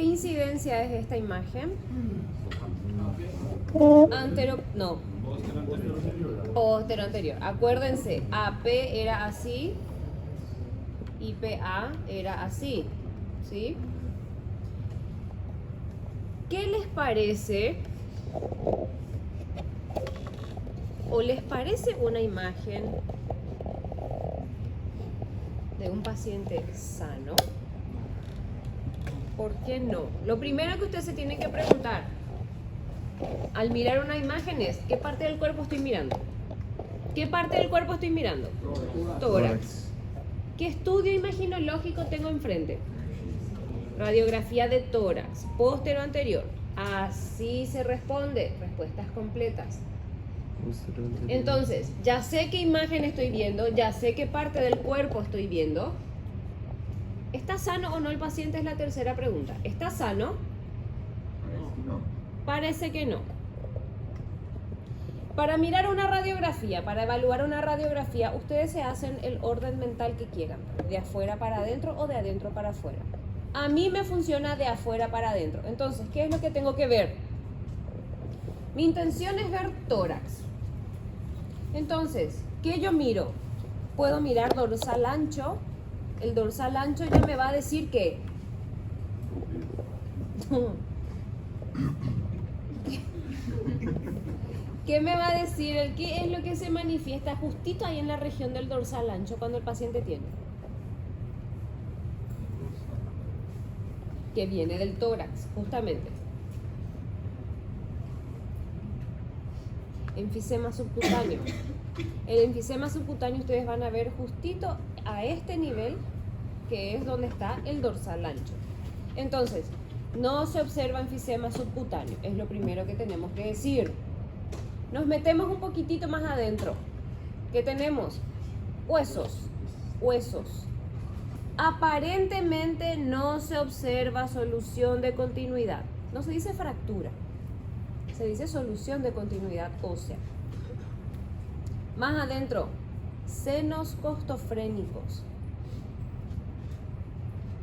¿Qué incidencia es esta imagen? No. Postero anterior. Acuérdense, AP era así y PA era así, ¿sí? ¿Qué les parece? ¿O les parece una imagen de un paciente sano? ¿Por qué no? Lo primero que usted se tiene que preguntar al mirar una imagen es, ¿qué parte del cuerpo estoy mirando? ¿Qué parte del cuerpo estoy mirando? Tórax. ¿Qué estudio imaginológico tengo enfrente? Radiografía de tórax, póstero anterior. Así se responde, respuestas completas. Entonces, ya sé qué imagen estoy viendo, ya sé qué parte del cuerpo estoy viendo. ¿Está sano o no el paciente? Es la tercera pregunta. ¿Está sano? Parece que no. Para mirar una radiografía, para evaluar una radiografía, ustedes se hacen el orden mental que quieran, de afuera para adentro o de adentro para afuera. A mí me funciona de afuera para adentro. Entonces, ¿qué es lo que tengo que ver? Mi intención es ver tórax. Entonces, ¿qué yo miro? Puedo mirar dorsal ancho. El dorsal ancho ya me va a decir que... ¿Qué me va a decir? ¿Qué es lo que se manifiesta justito ahí en la región del dorsal ancho cuando el paciente tiene? Que viene del tórax, justamente. Enfisema subcutáneo. El enfisema subcutáneo ustedes van a ver justito a este nivel, que es donde está el dorsal ancho. Entonces, no se observa enfisema subcutáneo, es lo primero que tenemos que decir. Nos metemos un poquitito más adentro. ¿Qué tenemos? Huesos. Huesos. Aparentemente no se observa solución de continuidad. No se dice fractura. Se dice solución de continuidad ósea. Más adentro, senos costofrénicos.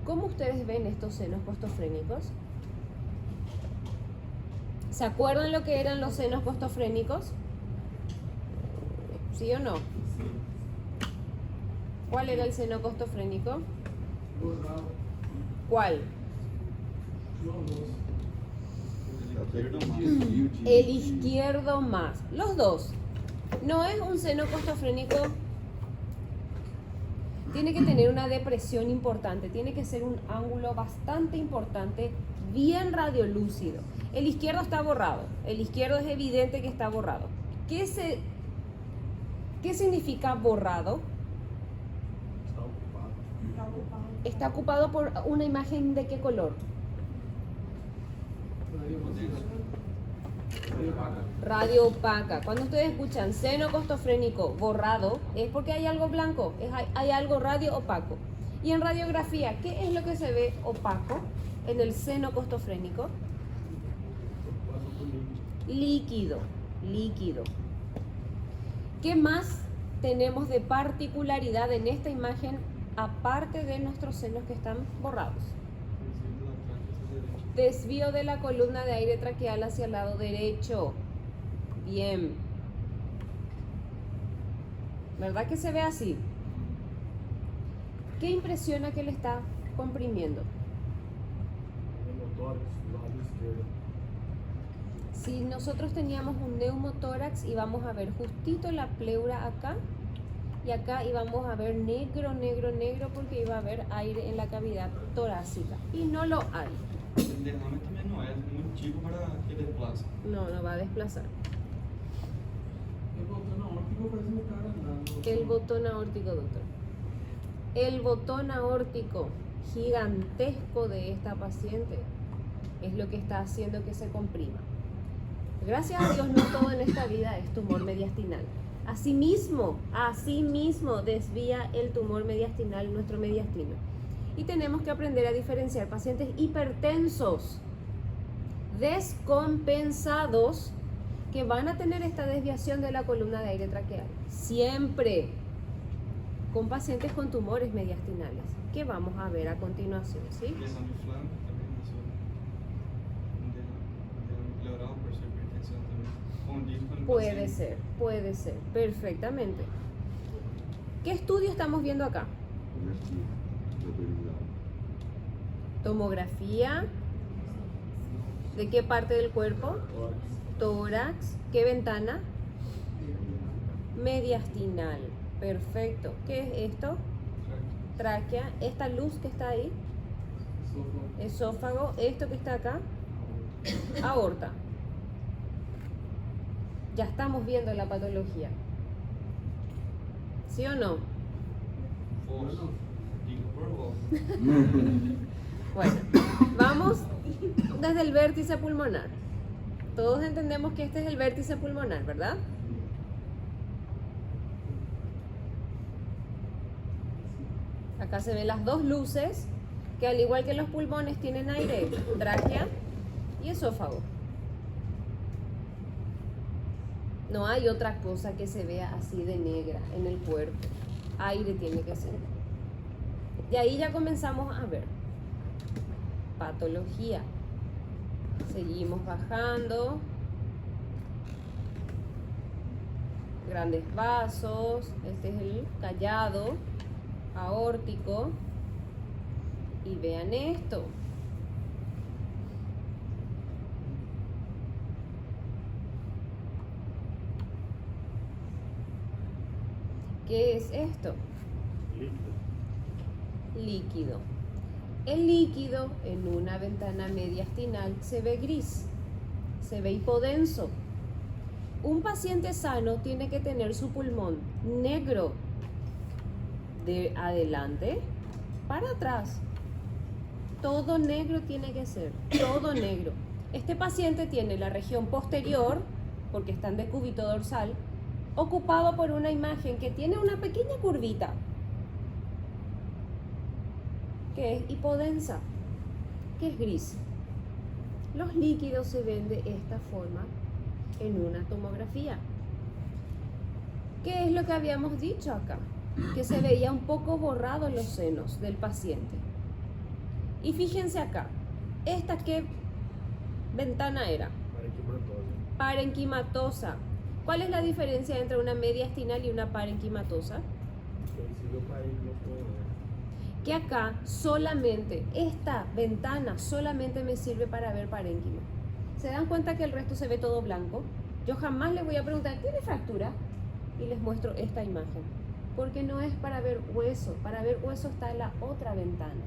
¿Cómo ustedes ven estos senos costofrénicos? ¿Se acuerdan lo que eran los senos costofrénicos? ¿Sí o no? ¿Cuál era el seno costofrénico? ¿Cuál? El izquierdo más. Los dos. No es un seno costofrénico. Tiene que tener una depresión importante. Tiene que ser un ángulo bastante importante, bien radiolúcido. El izquierdo está borrado. El izquierdo es evidente que está borrado. ¿Qué significa borrado? Está ocupado por una imagen ¿de qué color? Radio opaca. Cuando ustedes escuchan seno costofrénico borrado, es porque hay algo blanco, hay algo radio opaco. Y en radiografía, ¿qué es lo que se ve opaco en el seno costofrénico? Líquido, líquido. ¿Qué más tenemos de particularidad en esta imagen aparte de nuestros senos que están borrados? Desvío de la columna de aire traqueal hacia el lado derecho. Bien. ¿Verdad que se ve así? ¿Qué impresiona que le está comprimiendo? Si nosotros teníamos un neumotórax y vamos a ver justito la pleura acá y acá íbamos a ver negro, negro, negro porque iba a haber aire en la cavidad torácica y no lo hay. El derrame también no es muy chico para que desplace. No, no va a desplazar. El botón aórtico parece que está agrandando. El botón aórtico, doctor. El botón aórtico gigantesco de esta paciente es lo que está haciendo que se comprima. Gracias a Dios no todo en esta vida es tumor mediastinal. Asimismo desvía el tumor mediastinal nuestro mediastino. Y tenemos que aprender a diferenciar pacientes hipertensos, descompensados, que van a tener esta desviación de la columna de aire traqueal. Siempre con pacientes con tumores mediastinales, que vamos a ver a continuación, ¿sí? como disco en el Puede paciente. ser, perfectamente. ¿Qué estudio estamos viendo acá? Tomografía. ¿De qué parte del cuerpo? Tórax. ¿Qué ventana? Mediastinal. Perfecto. ¿Qué es esto? Tráquea. Esta luz que está ahí, esófago. Esto que está acá, aorta. Ya estamos viendo la patología. ¿Sí o no? Vos, digo por vos. Bueno, vamos desde el vértice pulmonar. Todos entendemos que este es el vértice pulmonar, ¿verdad? Acá se ven las dos luces que, al igual que los pulmones, tienen aire, tráquea y esófago. No hay otra cosa que se vea así de negra en el cuerpo. Aire tiene que ser. Y ahí ya comenzamos a ver patología. Seguimos bajando. Grandes vasos. Este es el callado aórtico. Y vean esto. ¿Qué es esto? Líquido. El líquido en una ventana mediastinal se ve gris, se ve hipodenso. Un paciente sano tiene que tener su pulmón negro de adelante para atrás. Todo negro tiene que ser, todo negro. Este paciente tiene la región posterior, porque está en decúbito dorsal, ocupado por una imagen que tiene una pequeña curvita, que es hipodensa, que es gris. Los líquidos se ven de esta forma en una tomografía. ¿Qué es lo que habíamos dicho acá? Que se veía un poco borrado en los senos del paciente. Y fíjense acá, ¿esta qué ventana era? Parenquimatosa. ¿Cuál es la diferencia entre una mediastinal y una parenquimatosa? Que acá solamente, esta ventana solamente me sirve para ver parénquima. ¿Se dan cuenta que el resto se ve todo blanco? Yo jamás les voy a preguntar, ¿tiene fractura? Y les muestro esta imagen. Porque no es para ver hueso. Para ver hueso está en la otra ventana.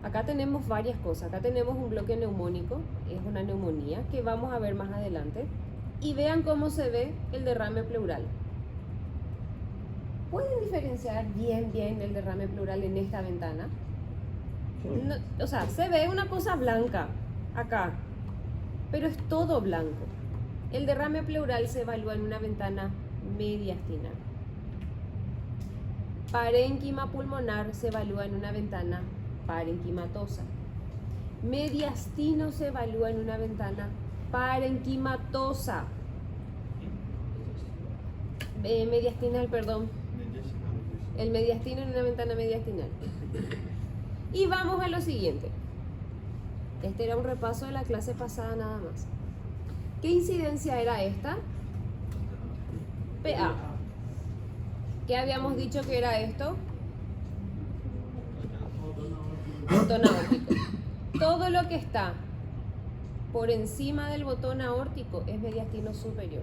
Acá tenemos varias cosas. Acá tenemos un bloque neumónico, es una neumonía que vamos a ver más adelante. Y vean cómo se ve el derrame pleural. ¿Pueden diferenciar bien el derrame pleural en esta ventana? No, o sea, se ve una cosa blanca acá, pero es todo blanco. El derrame pleural se evalúa en una ventana mediastinal. Parénquima pulmonar se evalúa en una ventana parenquimatosa. Mediastino se evalúa en una ventana parenquimatosa. Mediastinal, perdón. El mediastino en una ventana mediastinal. Y vamos a lo siguiente. Este era un repaso de la clase pasada nada más. ¿Qué incidencia era esta? PA. ¿Qué habíamos dicho que era esto? Botón aórtico. Todo lo que está por encima del botón aórtico es mediastino superior.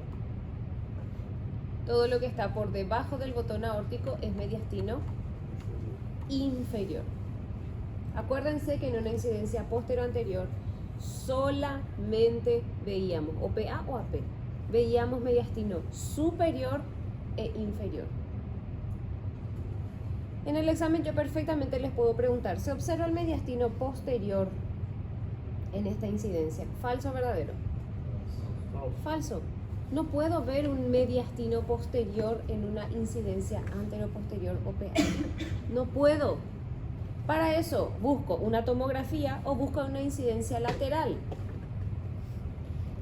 Todo lo que está por debajo del botón aórtico es mediastino inferior. Acuérdense que en una incidencia postero-anterior solamente veíamos, o PA o AP, veíamos mediastino superior e inferior. En el examen yo perfectamente les puedo preguntar, ¿se observa el mediastino posterior en esta incidencia? ¿Falso o verdadero? Falso. No puedo ver un mediastino posterior en una incidencia antero-posterior o PA. No puedo. Para eso busco una tomografía o busco una incidencia lateral.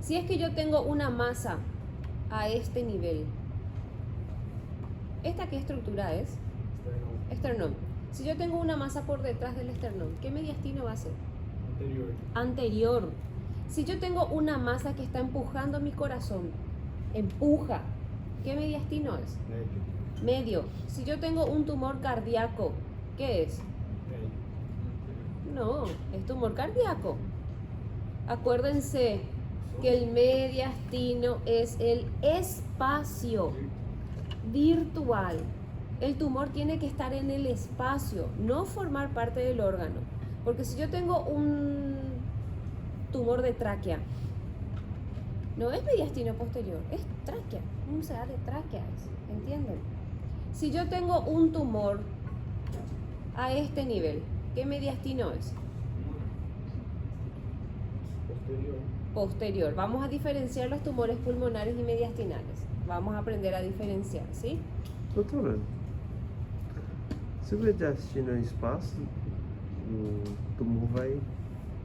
Si es que yo tengo una masa a este nivel, ¿esta qué estructura es? Esternón. Si yo tengo una masa por detrás del esternón, ¿qué mediastino va a ser? Anterior. Anterior. Si yo tengo una masa que está empujando mi corazón, empuja, ¿qué mediastino es? Medio. Si yo tengo un tumor cardíaco, ¿qué es? No, es tumor cardíaco. Acuérdense que el mediastino es el espacio virtual. El tumor tiene que estar en el espacio, no formar parte del órgano. Porque si yo tengo un tumor de tráquea, no es mediastino posterior, es tráquea, un CA de tráquea, ¿entienden? Si yo tengo un tumor a este nivel, ¿qué mediastino es? Posterior. Vamos a diferenciar los tumores pulmonares y mediastinales. Vamos a aprender a diferenciar, ¿sí? Doutora, se o mediastino é espaço, o tumor vai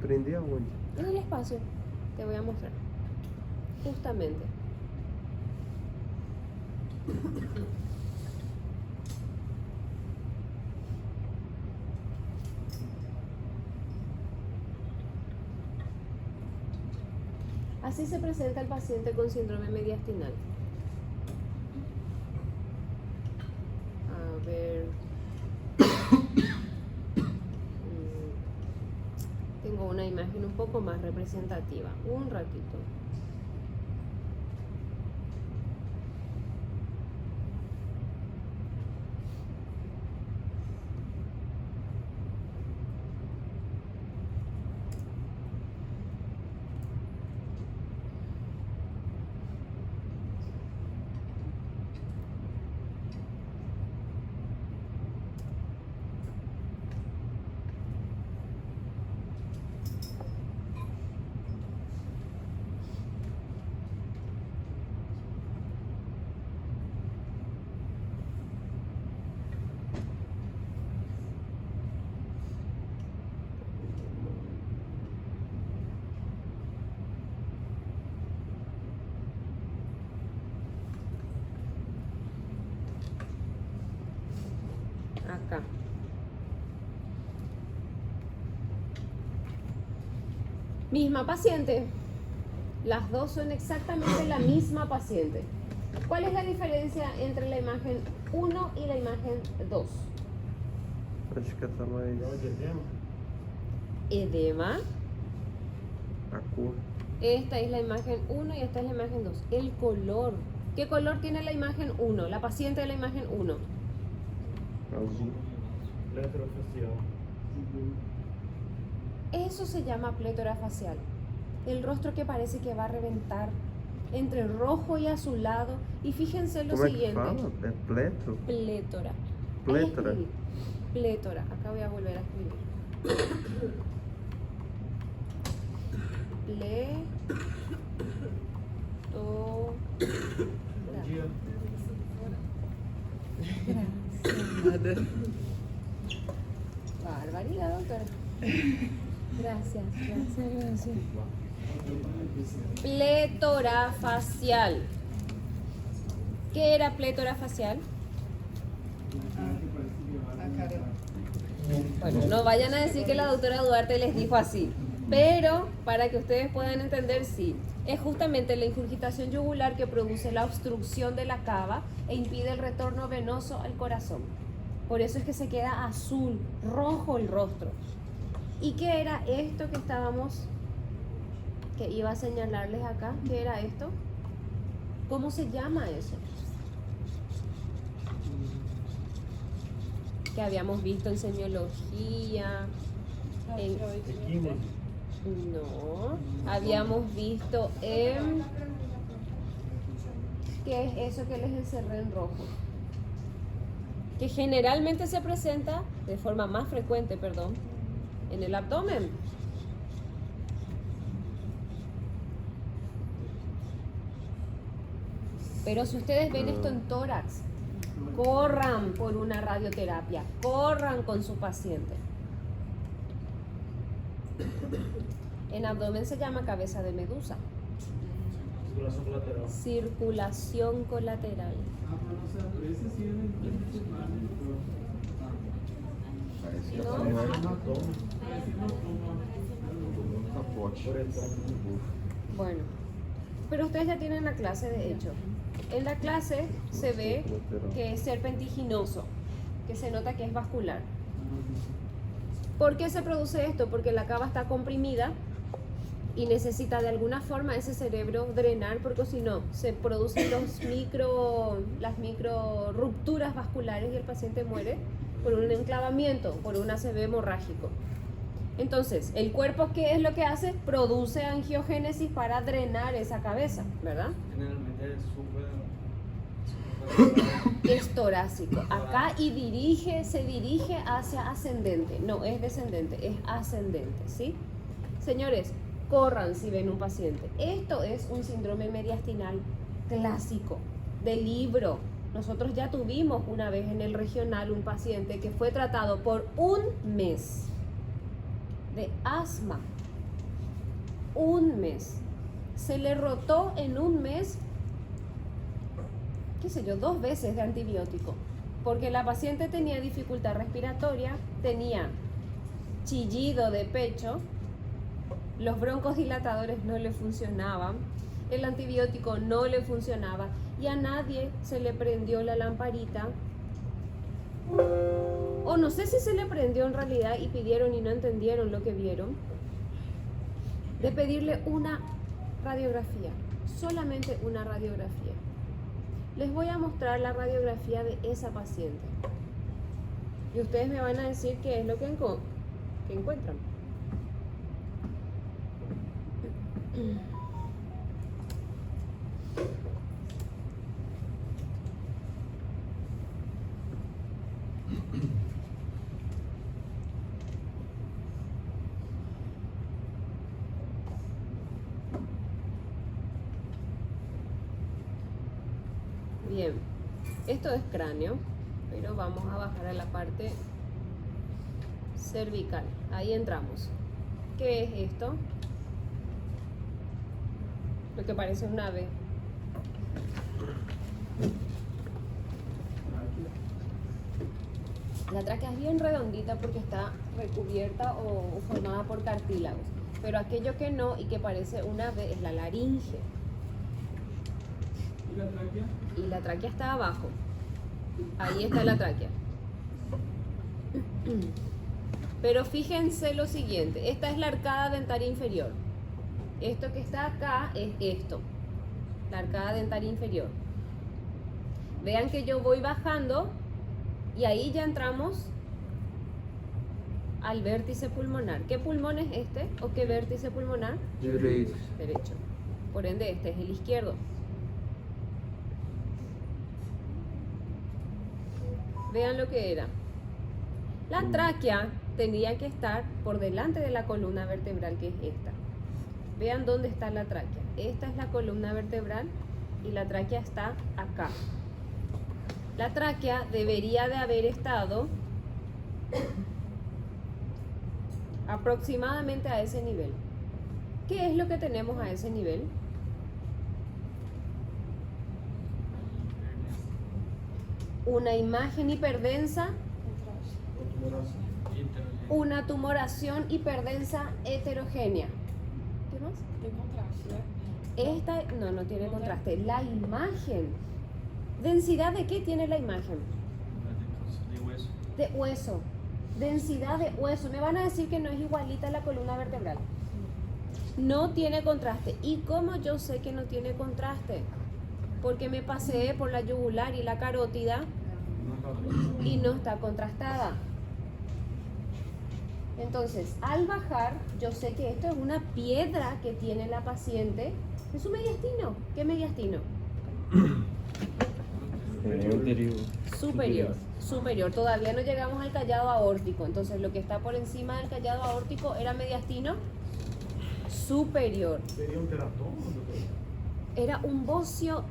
prender aonde? En el espacio. Te voy a mostrar. Justamente. Así se presenta el paciente con síndrome mediastinal. A ver. Tengo una imagen un poco más representativa. Un ratito. Acá. Misma paciente. Las dos son exactamente la misma paciente. ¿Cuál es la diferencia entre la imagen 1 y la imagen 2? Acho que essa mais Edema. a cor. Esta es la imagen 1 y esta es la imagen 2. El color. ¿Qué color tiene la imagen 1? La paciente de la imagen 1. Azul. Letra facial. Eso se llama plétora facial. El rostro que parece que va a reventar entre rojo y azulado. Y fíjense lo Como é que siguiente. fala? É pletro? Plétora. Plétora. Ahí escribí. Plétora. Acá voy a volver a escribir. Bom dia. Barbaridad, doctora. Gracias. Plétora facial. ¿Qué era plétora facial? Bueno, no vayan a decir que la doctora Duarte les dijo así, pero para que ustedes puedan entender, sí. Es justamente la ingurgitación yugular que produce la obstrucción de la cava e impide el retorno venoso al corazón. Por eso es que se queda azul, rojo el rostro. ¿Y qué era esto que que iba a señalarles acá? ¿Qué era esto? ¿Cómo se llama eso? Que habíamos visto en semiología, no, habíamos visto en... ¿Qué es eso que les encerré en rojo? Que generalmente se presenta, de forma más frecuente, perdón, en el abdomen. Pero si ustedes ven esto en tórax, corran por una radioterapia, corran con su paciente. En abdomen se llama cabeza de medusa. Circulação lateral. Circulación colateral. Parece No. que aparece no abdômen. capote. Bueno, pero ustedes ya tienen la clase de hecho. En la clase se ve que es serpentiginoso, que se nota que es vascular. ¿Por qué se produce esto? Porque la cava está comprimida y necesita de alguna forma ese cerebro drenar, porque si no, se producen las micro rupturas vasculares y el paciente muere por un enclavamiento, por un ACV hemorrágico. Entonces, el cuerpo, ¿qué es lo que hace? Produce angiogénesis para drenar esa cabeza, ¿verdad? Generalmente es Es torácico. Acá y se dirige hacia ascendente. No es descendente, es ascendente, ¿sí? Señores, corran si ven un paciente. Esto es un síndrome mediastinal clásico, de libro. Nosotros ya tuvimos una vez en el regional un paciente que fue tratado por un mes de asma. Un mes. Se le rotó en un mes, qué sé yo, 2 veces de antibiótico, porque la paciente tenía dificultad respiratoria, tenía chillido de pecho, los broncodilatadores no le funcionaban, el antibiótico no le funcionaba y a nadie se le prendió la lamparita, o no sé si se le prendió en realidad y pidieron y no entendieron lo que vieron, de pedirle una radiografía, solamente una radiografía. Les voy a mostrar la radiografía de esa paciente y ustedes me van a decir qué es lo que encuentran. Bien, esto es cráneo, pero vamos a bajar a la parte cervical. Ahí entramos. ¿Qué es esto? Lo que parece un ave. La tráquea es bien redondita porque está recubierta o formada por cartílagos, pero aquello que no y que parece un ave es la laringe. ¿Y la tráquea? Y la tráquea está abajo. Ahí está la tráquea. Pero fíjense lo siguiente. Esta es la arcada dentaria inferior. Esto que está acá es esto. La arcada dentaria inferior. Vean que yo voy bajando y ahí ya entramos al vértice pulmonar. ¿Qué pulmón es este? ¿O qué vértice pulmonar? Direito. Derecho. Por ende, este es el izquierdo. Vean lo que era. La tráquea tenía que estar por delante de la columna vertebral, que es esta. Vean dónde está la tráquea. Esta es la columna vertebral y la tráquea está acá. La tráquea debería de haber estado aproximadamente a ese nivel. ¿Qué es lo que tenemos a ese nivel? Una imagen hiperdensa, una tumoración hiperdensa heterogénea. ¿Qué más? Esta no tiene contraste. La imagen. ¿Densidad de qué tiene la imagen? de hueso. De hueso. Densidad de hueso. Me van a decir que no es igualita a la columna vertebral. No tiene contraste. ¿Y cómo yo sé que no tiene contraste? Porque me pasé por la yugular y la carótida y no está contrastada. Entonces, al bajar, yo sé que esto es una piedra que tiene la paciente. ¿Es su mediastino? ¿Qué mediastino? Superior. Superior. Todavía no llegamos al callado aórtico. Entonces, lo que está por encima del callado aórtico era mediastino superior. ¿Sería un teratoma? Era un bocio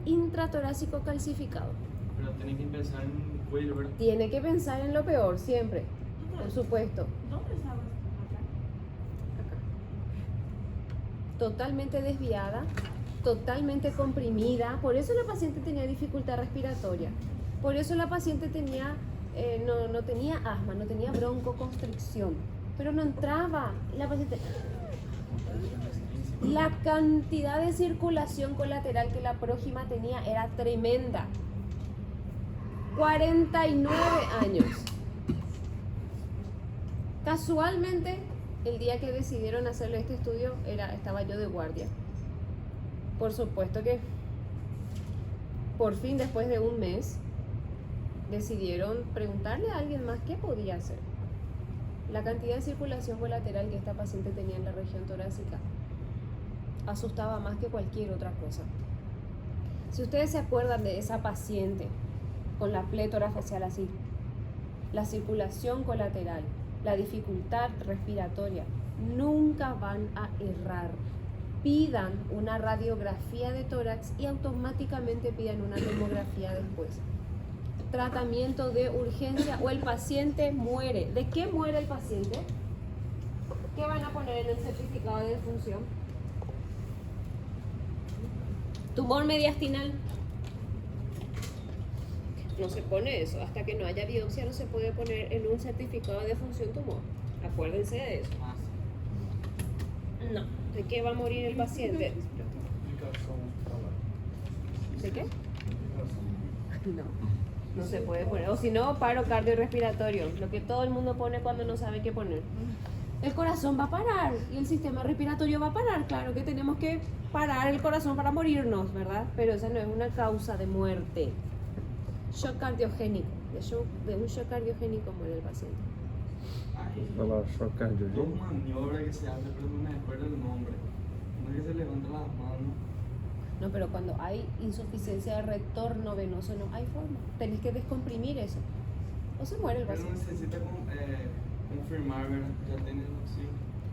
intratorácico calcificado. Pero tiene que pensar en cuello, ¿verdad? Tiene que pensar en lo peor, siempre. Por supuesto. ¿Dónde estaba acá? Acá. Totalmente desviada, totalmente comprimida. Por eso la paciente tenía dificultad respiratoria. Por eso la paciente tenía, no tenía asma, no tenía broncoconstricción. Pero no entraba. La paciente La cantidad de circulación colateral que la prójima tenía era tremenda. 49 años. Casualmente, el día que decidieron hacerle este estudio, estaba yo de guardia. Por supuesto que, por fin, después de un mes, decidieron preguntarle a alguien más qué podía hacer. La cantidad de circulación colateral que esta paciente tenía en la región torácica asustaba más que cualquier otra cosa. Si ustedes se acuerdan de esa paciente con la plétora facial así, la circulación colateral, la dificultad respiratoria, nunca van a errar. Pidan una radiografía de tórax y automáticamente pidan una tomografía después. Tratamiento de urgencia o el paciente muere. ¿De qué muere el paciente? ¿Qué van a poner en el certificado de defunción? Tumor mediastinal. No se pone eso. Hasta que no haya biopsia no se puede poner en un certificado de defunción tumor. Acuérdense de eso. No. ¿De qué va a morir el paciente? ¿De qué? No se puede poner. O si no, paro cardiorrespiratorio. Lo que todo el mundo pone cuando no sabe qué poner. El corazón va a parar y el sistema respiratorio va a parar. Claro que tenemos que parar el corazón para morirnos, ¿verdad? Pero esa no es una causa de muerte. Shock cardiogénico. De un shock cardiogénico muere el paciente. Olha lá, choque Dos cardiogênico. maniobras que se hacen, pero no me acuerdo el nombre. Una que se levanta las manos. No, pero cuando hay insuficiencia de retorno venoso no hay forma. Tenés que descomprimir eso. O se muere el Pero paciente. necesita confirmar, ¿verdad? Ya tienes opción.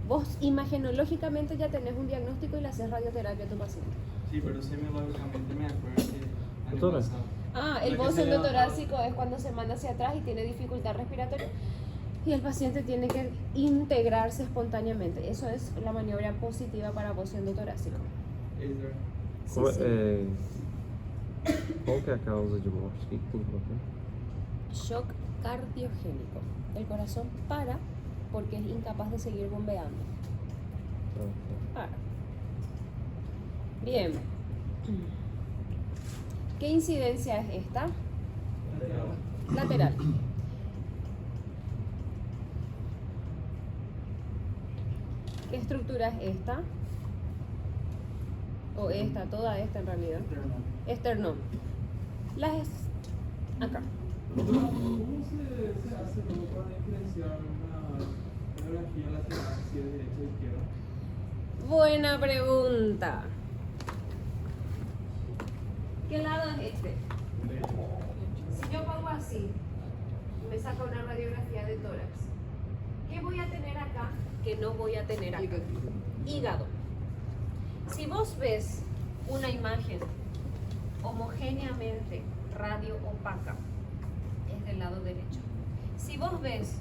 Vos imagenológicamente ya tenés un diagnóstico y le haces radioterapia a tu paciente. Sí, pero semiológicamente me acuerdo que año Doctora. pasado. Ah, el La que bozo se levantaba. endotorácico es cuando se manda hacia atrás y tiene dificultad respiratoria y el paciente tiene que integrarse espontáneamente. Eso es la maniobra positiva para bozo endotorácico. Is there- Sí, Qual, sí. qual que é a causa de morte? O que tem que colocar? Shock cardiogénico. El corazón para porque es incapaz de seguir bombeando. Para. Bien. ¿Qué incidencia es esta? Lateral. ¿Qué estructura es esta? O esta, toda esta en realidad. Esternón. Las acá. ¿Cómo se hace luego para diferenciar una radiografía lateral si es derecha o izquierda? Buena pregunta. ¿Qué lado es este? Si yo pongo así, me saco una radiografía de tórax, ¿qué voy a tener acá que no voy a tener acá? Hígado. Si vos ves una imagen homogéneamente radio opaca, es del lado derecho. Si vos ves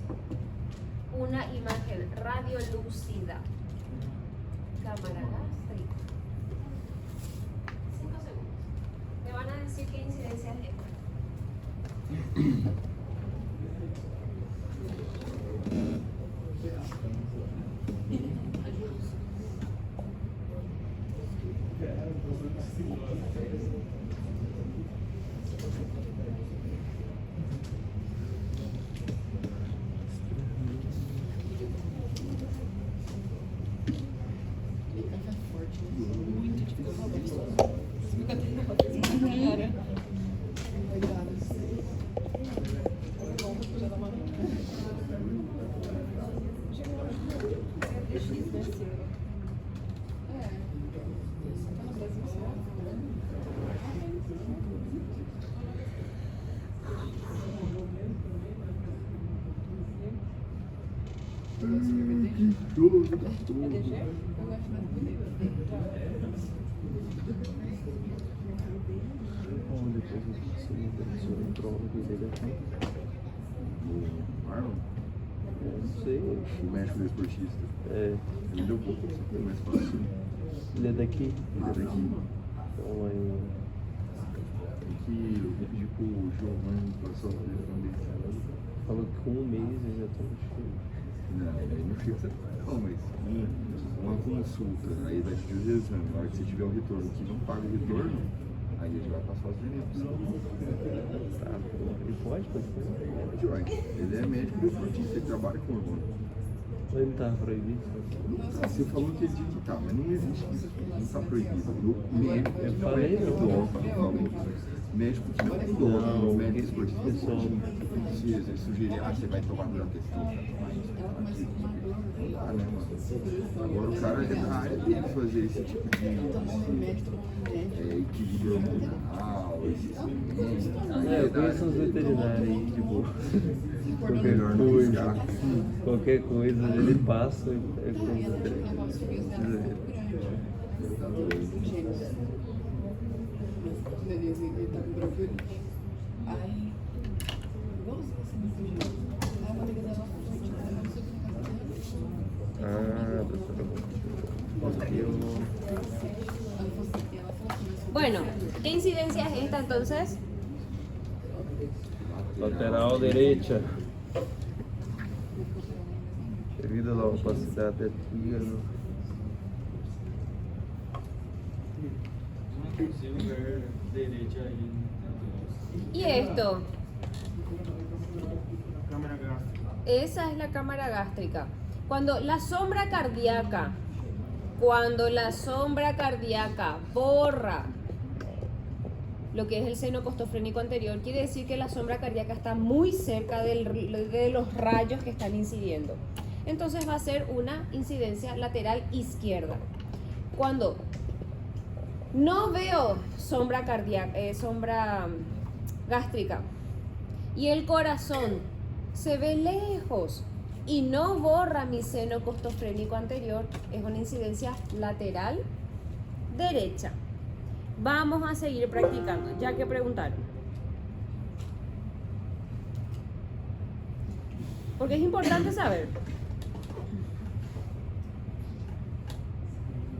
una imagen radiolúcida, cámara gástrica, 5 segundos. Me van a decir qué incidencia es esta. Onde que a gente precisa entrou no dele aqui? O Marlon, Não sei. o médico desportista, É, ele deu pouco, foi mais fácil. ele é daqui. Ele é daqui. Então lá em. Que eu vou pedir pro Giovanni passar o telefone dele. Falou que com um mês eles já estão cheio. Não, aí não fica. Não, mas uma consulta, aí da gente o exame, na hora que você tiver o retorno que não paga o retorno, aí ele vai passar os venenos. Tá, ele pode? Ele é médico desportista, ele trabalha com hormônio. Ou ele tá proibido? Você falou que ele tinha que estar, mas não existe isso, não está proibido. O médico Eu que não falei, é não. endócrino, médico que não é endócrino, médico esportista, se sugerir, você vai tomar durante esse tempo, vai tomar isso, vai tomar aquilo. Não dá, né, mano? Agora o cara é da área dele fazer esse tipo de equilíbrio hormonal, esses Eu conheço uns veterinários aí, tipo, melhor não arriscar. qualquer coisa ele passa é Beleza, ele tá com bronquiolite. Aí, igualzinho assim, desse jeito. Aí uma amiga dela falou, gente, eu não sei o que na casa dela. Ah, doutora. Bueno, ¿qué incidencia es esta entonces? Lateral derecha. Devido à opacidade da fígado. Não consigo ver direito aí. ¿Y esto? Câmera gástrica. Esa es la cámara gástrica. Cuando la sombra cardíaca borra lo que es el seno costofrénico anterior, quiere decir que la sombra cardíaca está muy cerca de los rayos que están incidiendo. Entonces va a ser una incidencia lateral izquierda. Cuando no veo sombra gástrica y el corazón se ve lejos y no borra mi seno costofrénico anterior, es una incidencia lateral derecha. Vamos a seguir practicando, ya que preguntaron. Porque es importante saber.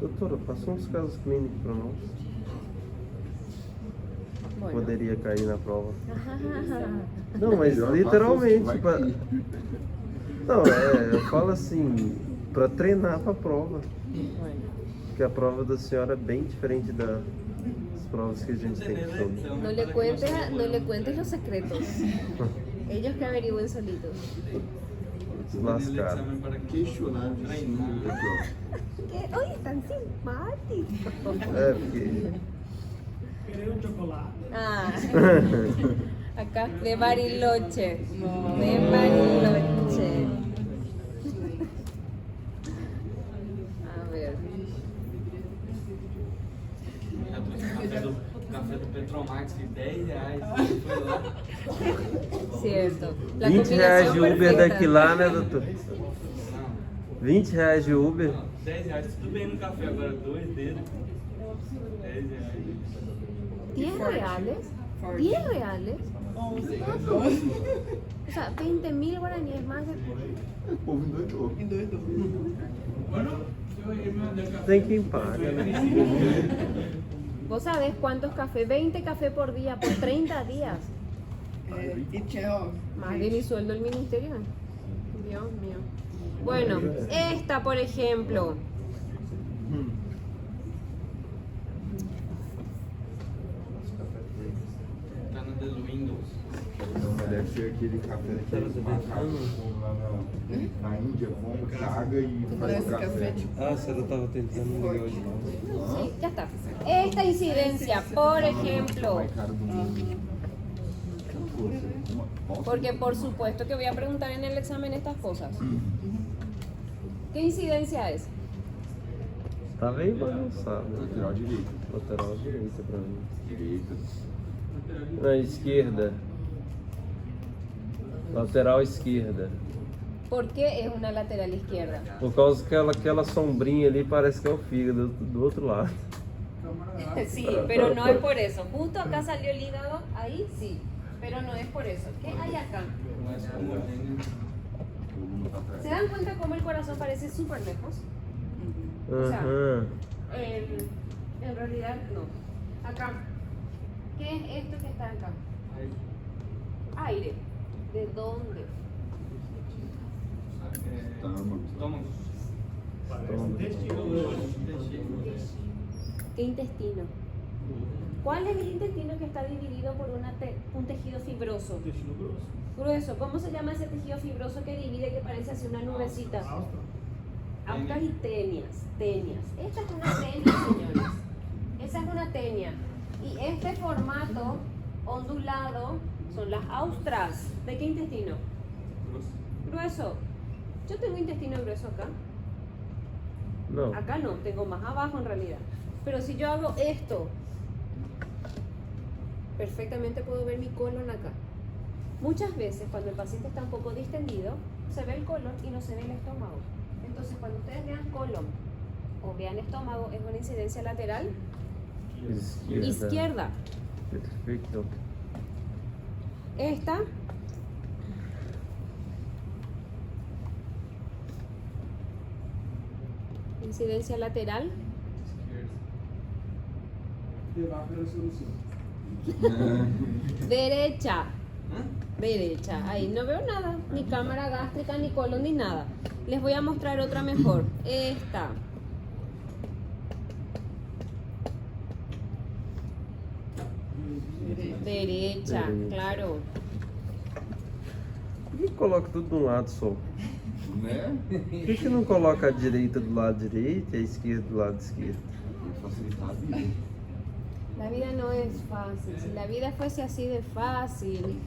Doutora, passou uns casos clínicos para nós. Bueno. Poderia cair na prova. Não, mas literalmente. Não, eu falo assim, para treinar para a prova. Bueno. Porque a prova da senhora é bem diferente das provas que a gente tem que fazer. No le cuentes los secretos. Ellos que averigüen solitos. Lascado. Exame para Questionário de ensino, aqui, ó. Que hoy están simpáticos. É, porque. Querer um chocolate. Ah, acá de Bariloche. De Bariloche. A ver. Já trouxe café do Petromax de R$10. Foi lá. Cierto. La 20 reais de combinación Uber perfecta. daqui lá, né, doutor? Não, 20 reais de Uber. não, R$10. Tudo bem no café agora, 2 dedos. R$10. 10 reales. 10 reales. O sea, 20.000 guaraníes más. O povo endoidou. Endoidou. Bueno, yo irme a vender café. Tem quem paga, né? ¿Vos sabés cuántos cafés? 20 cafés por día, por 30 días. E tchau. Más de mi sueldo el ministerio. Dios mío. Bueno, esta por ejemplo. Tá no do Windows. Deve ser aquele café daqueles macacos lá na Índia, como caga e faz Esse o café café. tipo. Ah, a senhora estava tentando ligar hoje. Sí, ya está. Esta incidencia, por ejemplo. Mais caro do mundo. Nossa, Porque por supuesto que voy a preguntar en el examen estas cosas. ¿Qué incidencia es? Tá bem bagunçado. lateral direito. Lateral direita pra mí. Direita. Na esquerda. Lateral esquerda. ¿Por qué es una lateral izquierda? Por causa que aquela sombrinha ali parece que é o fígado do outro lado. Sí, pero no es por eso. Justo acá salió el hígado, ahí sí, pero no es por eso. ¿Qué hay acá? Mas como tem. Coluna pra trás. ¿Se dan cuenta cómo el corazón parece súper lejos? O sea, Aham. en realidad no. Acá. ¿Qué es esto que está acá? Aí, Aire. ¿De dónde? Estómago. ¿Qué intestino? ¿Cuál es el intestino que está dividido por un tejido fibroso? Grueso. ¿Cómo se llama ese tejido fibroso que divide, que parece así una nubecita? Austras y tenias. Esta es una tenia, señores. Esa es una tenia. Y este formato ondulado son las austras. ¿De qué intestino? Grueso. Yo tengo intestino grueso acá. No. Acá no, tengo más abajo en realidad. Pero si yo hago esto, perfectamente puedo ver mi colon acá. Muchas veces cuando el paciente está un poco distendido, se ve el colon y no se ve el estómago. Entonces cuando ustedes vean colon o vean estómago, es una incidencia lateral izquierda. Perfecto. Esta incidencia lateral De baja resolución. derecha. Derecha, ahí no veo nada, ni cámara gástrica, ni colon, ni nada. Les voy a mostrar otra mejor. Esta. Derecha, claro. Por que coloca tudo de um lado só? Né? Por que não coloca a direita do lado direito e a esquerda do lado esquerdo? Pra facilitar a vida. La vida no es fácil. Si la vida fuese así de fácil.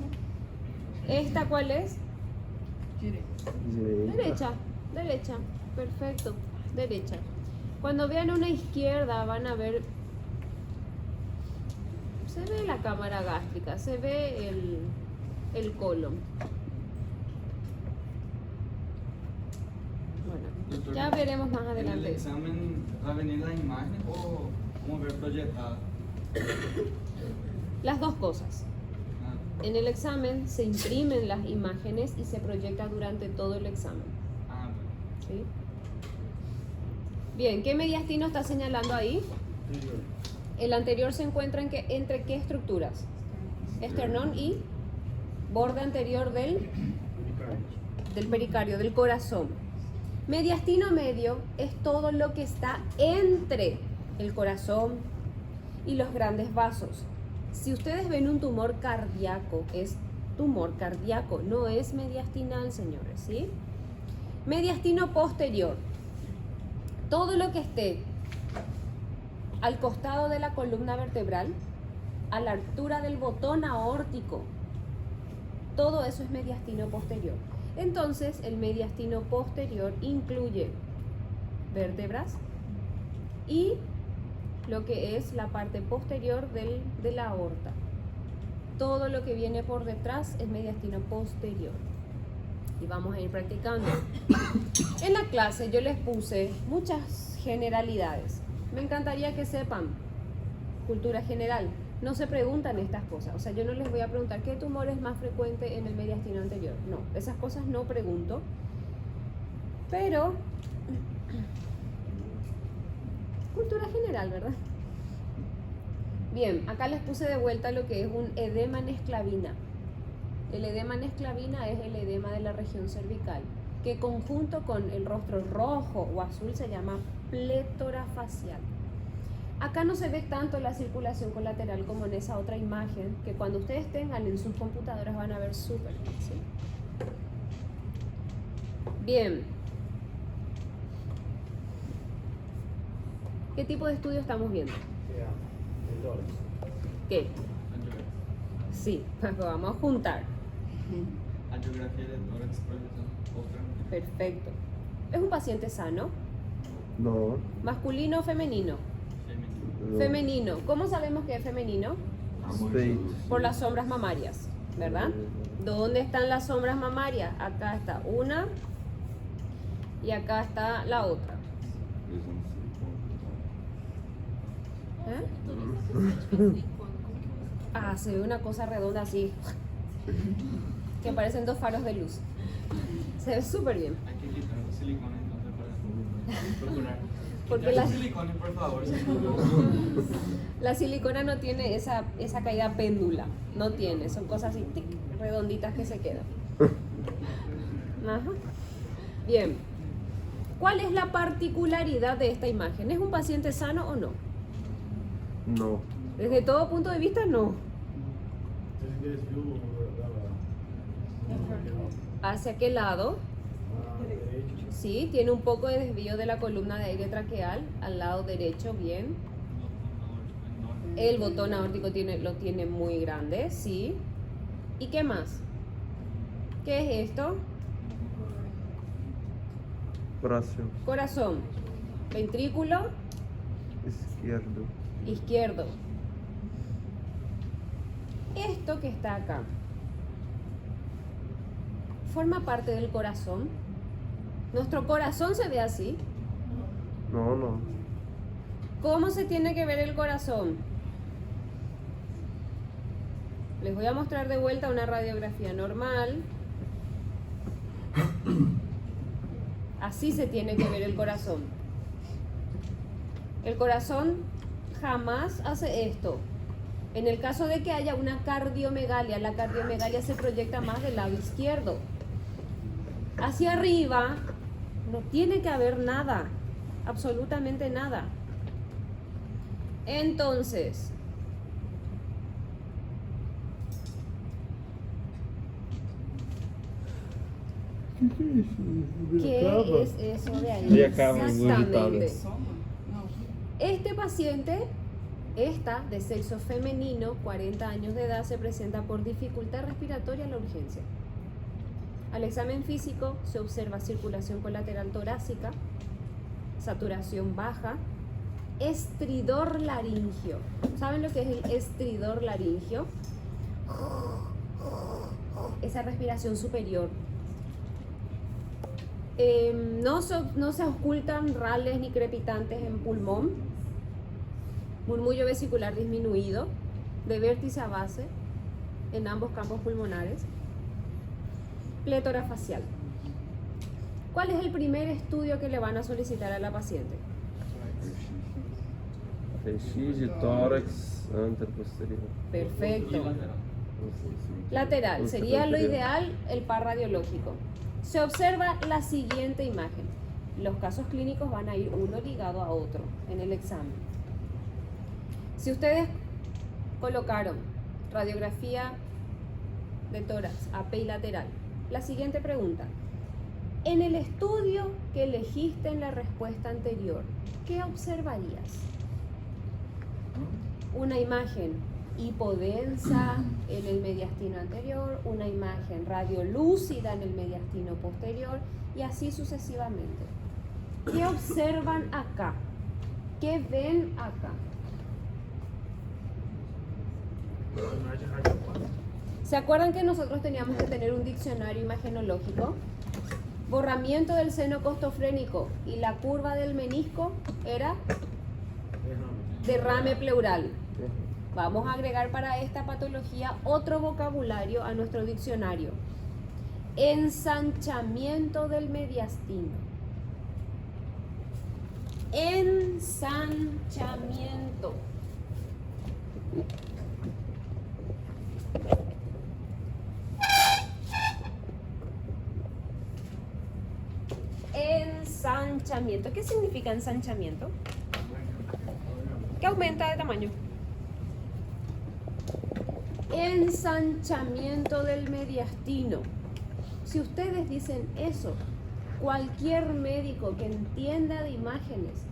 ¿Esta cuál es? Direita. Derecha, derecha. Perfecto, derecha. Cuando vean una izquierda van a ver, se ve la cámara gástrica, se ve el colon. Bueno, Doctor, ya veremos más ¿En el adelante. examen va a venir la imagen o cómo ver proyectada? Las dos cosas. Ah, En el examen se imprimen las imágenes y se proyecta durante todo el examen. ah, ¿Sí? Bien, ¿qué mediastino está señalando ahí? El anterior se encuentra entre qué estructuras? Esternón y borde anterior del pericardio, del corazón. Mediastino medio es todo lo que está entre el corazón y los grandes vasos. Si ustedes ven un tumor cardíaco, es tumor cardíaco, no es mediastinal, señores, ¿sí? Mediastino posterior, todo lo que esté al costado de la columna vertebral, a la altura del botón aórtico, todo eso es mediastino posterior. Entonces, el mediastino posterior incluye vértebras y lo que es la parte posterior de la aorta. Todo lo que viene por detrás es mediastino posterior. Y vamos a ir practicando. En la clase yo les puse muchas generalidades. Me encantaría que sepan cultura general. No se preguntan estas cosas. O sea, yo no les voy a preguntar qué tumor es más frecuente en el mediastino anterior. No, esas cosas no pregunto. Pero cultura general, ¿verdad? Bien, acá les puse de vuelta lo que es un edema en esclavina. El edema en esclavina es el edema de la región cervical, que conjunto con el rostro rojo o azul se llama plétora facial. Acá no se ve tanto la circulación colateral como en esa otra imagen, que cuando ustedes tengan en sus computadoras van a ver súper bien, ¿sí? Bien. ¿Qué tipo de estudio estamos viendo? ¿Qué? Sí, pues lo vamos a juntar. angiografía de tórax, proyección, otra. Perfecto. ¿Es un paciente sano? No. ¿Masculino o femenino? Femenino. No. Femenino. ¿Cómo sabemos que es femenino? Peito. Por las sombras mamarias, ¿verdad? ¿Dónde están las sombras mamarias? Acá está una y acá está la otra. ¿Eh? Ah, se ve una cosa redonda así, que parecen dos faros de luz. Se ve súper bien. Hay que quitar los silicones entonces para procurar. Porque Quitar la- los silicones, por favor. La silicona no tiene esa caída péndula, no tiene, son cosas así tic, redonditas que se quedan. Ajá. Bien. ¿Cuál es la particularidad de esta imagen? ¿Es un paciente sano o no? No. Desde todo punto de vista, no. ¿Hacia qué lado? Sí, tiene un poco de desvío de la columna de aire traqueal al lado derecho, bien. El botón aórtico lo tiene muy grande, sí. ¿Y qué más? ¿Qué es esto? Corazón. Corazón. Ventrículo Izquierdo. izquierdo. Esto que está acá forma parte del corazón. Nuestro corazón se ve así. No, no. ¿Cómo se tiene que ver el corazón? Les voy a mostrar de vuelta una radiografía normal. Así se tiene que ver el corazón. El corazón jamás hace esto. En el caso de que haya una cardiomegalia, la cardiomegalia se proyecta más del lado izquierdo. Hacia arriba no tiene que haber nada, absolutamente nada. Entonces, ¿qué es eso de ahí? Y acaba Exactamente. Soma? Não. Este paciente, esta de sexo femenino, 40 años de edad, se presenta por dificultad respiratoria en la urgencia. Al examen físico se observa circulación colateral torácica, saturación baja, estridor laringio. ¿Saben lo que es el estridor laringio? Esa respiración superior. No se ocultan rales ni crepitantes en pulmón. Murmullo vesicular disminuido, de vértice a base en ambos campos pulmonares. Plétora facial. ¿Cuál es el primer estudio que le van a solicitar a la paciente? Raio-X de tórax anteroposterior. Perfecto. Lateral. Sería lo ideal el par radiológico. Se observa la siguiente imagen. Los casos clínicos van a ir uno ligado a otro en el examen. Si ustedes colocaron radiografía de tórax, AP y lateral, la siguiente pregunta. En el estudio que elegiste en la respuesta anterior, ¿qué observarías? Una imagen hipodensa en el mediastino anterior, una imagen radiolúcida en el mediastino posterior y así sucesivamente. ¿Qué observan acá? ¿Qué ven acá? ¿Se acuerdan que nosotros teníamos que tener un diccionario imagenológico? Borramiento del seno costofrénico y la curva del menisco era derrame pleural. Vamos a agregar para esta patología otro vocabulario a nuestro diccionario. Ensanchamiento del mediastino. Ensanchamiento. Ensanchamiento. ¿Qué significa ensanchamiento? Que aumenta de tamaño. Ensanchamiento del mediastino. Si ustedes dicen eso, cualquier médico que entienda de imágenes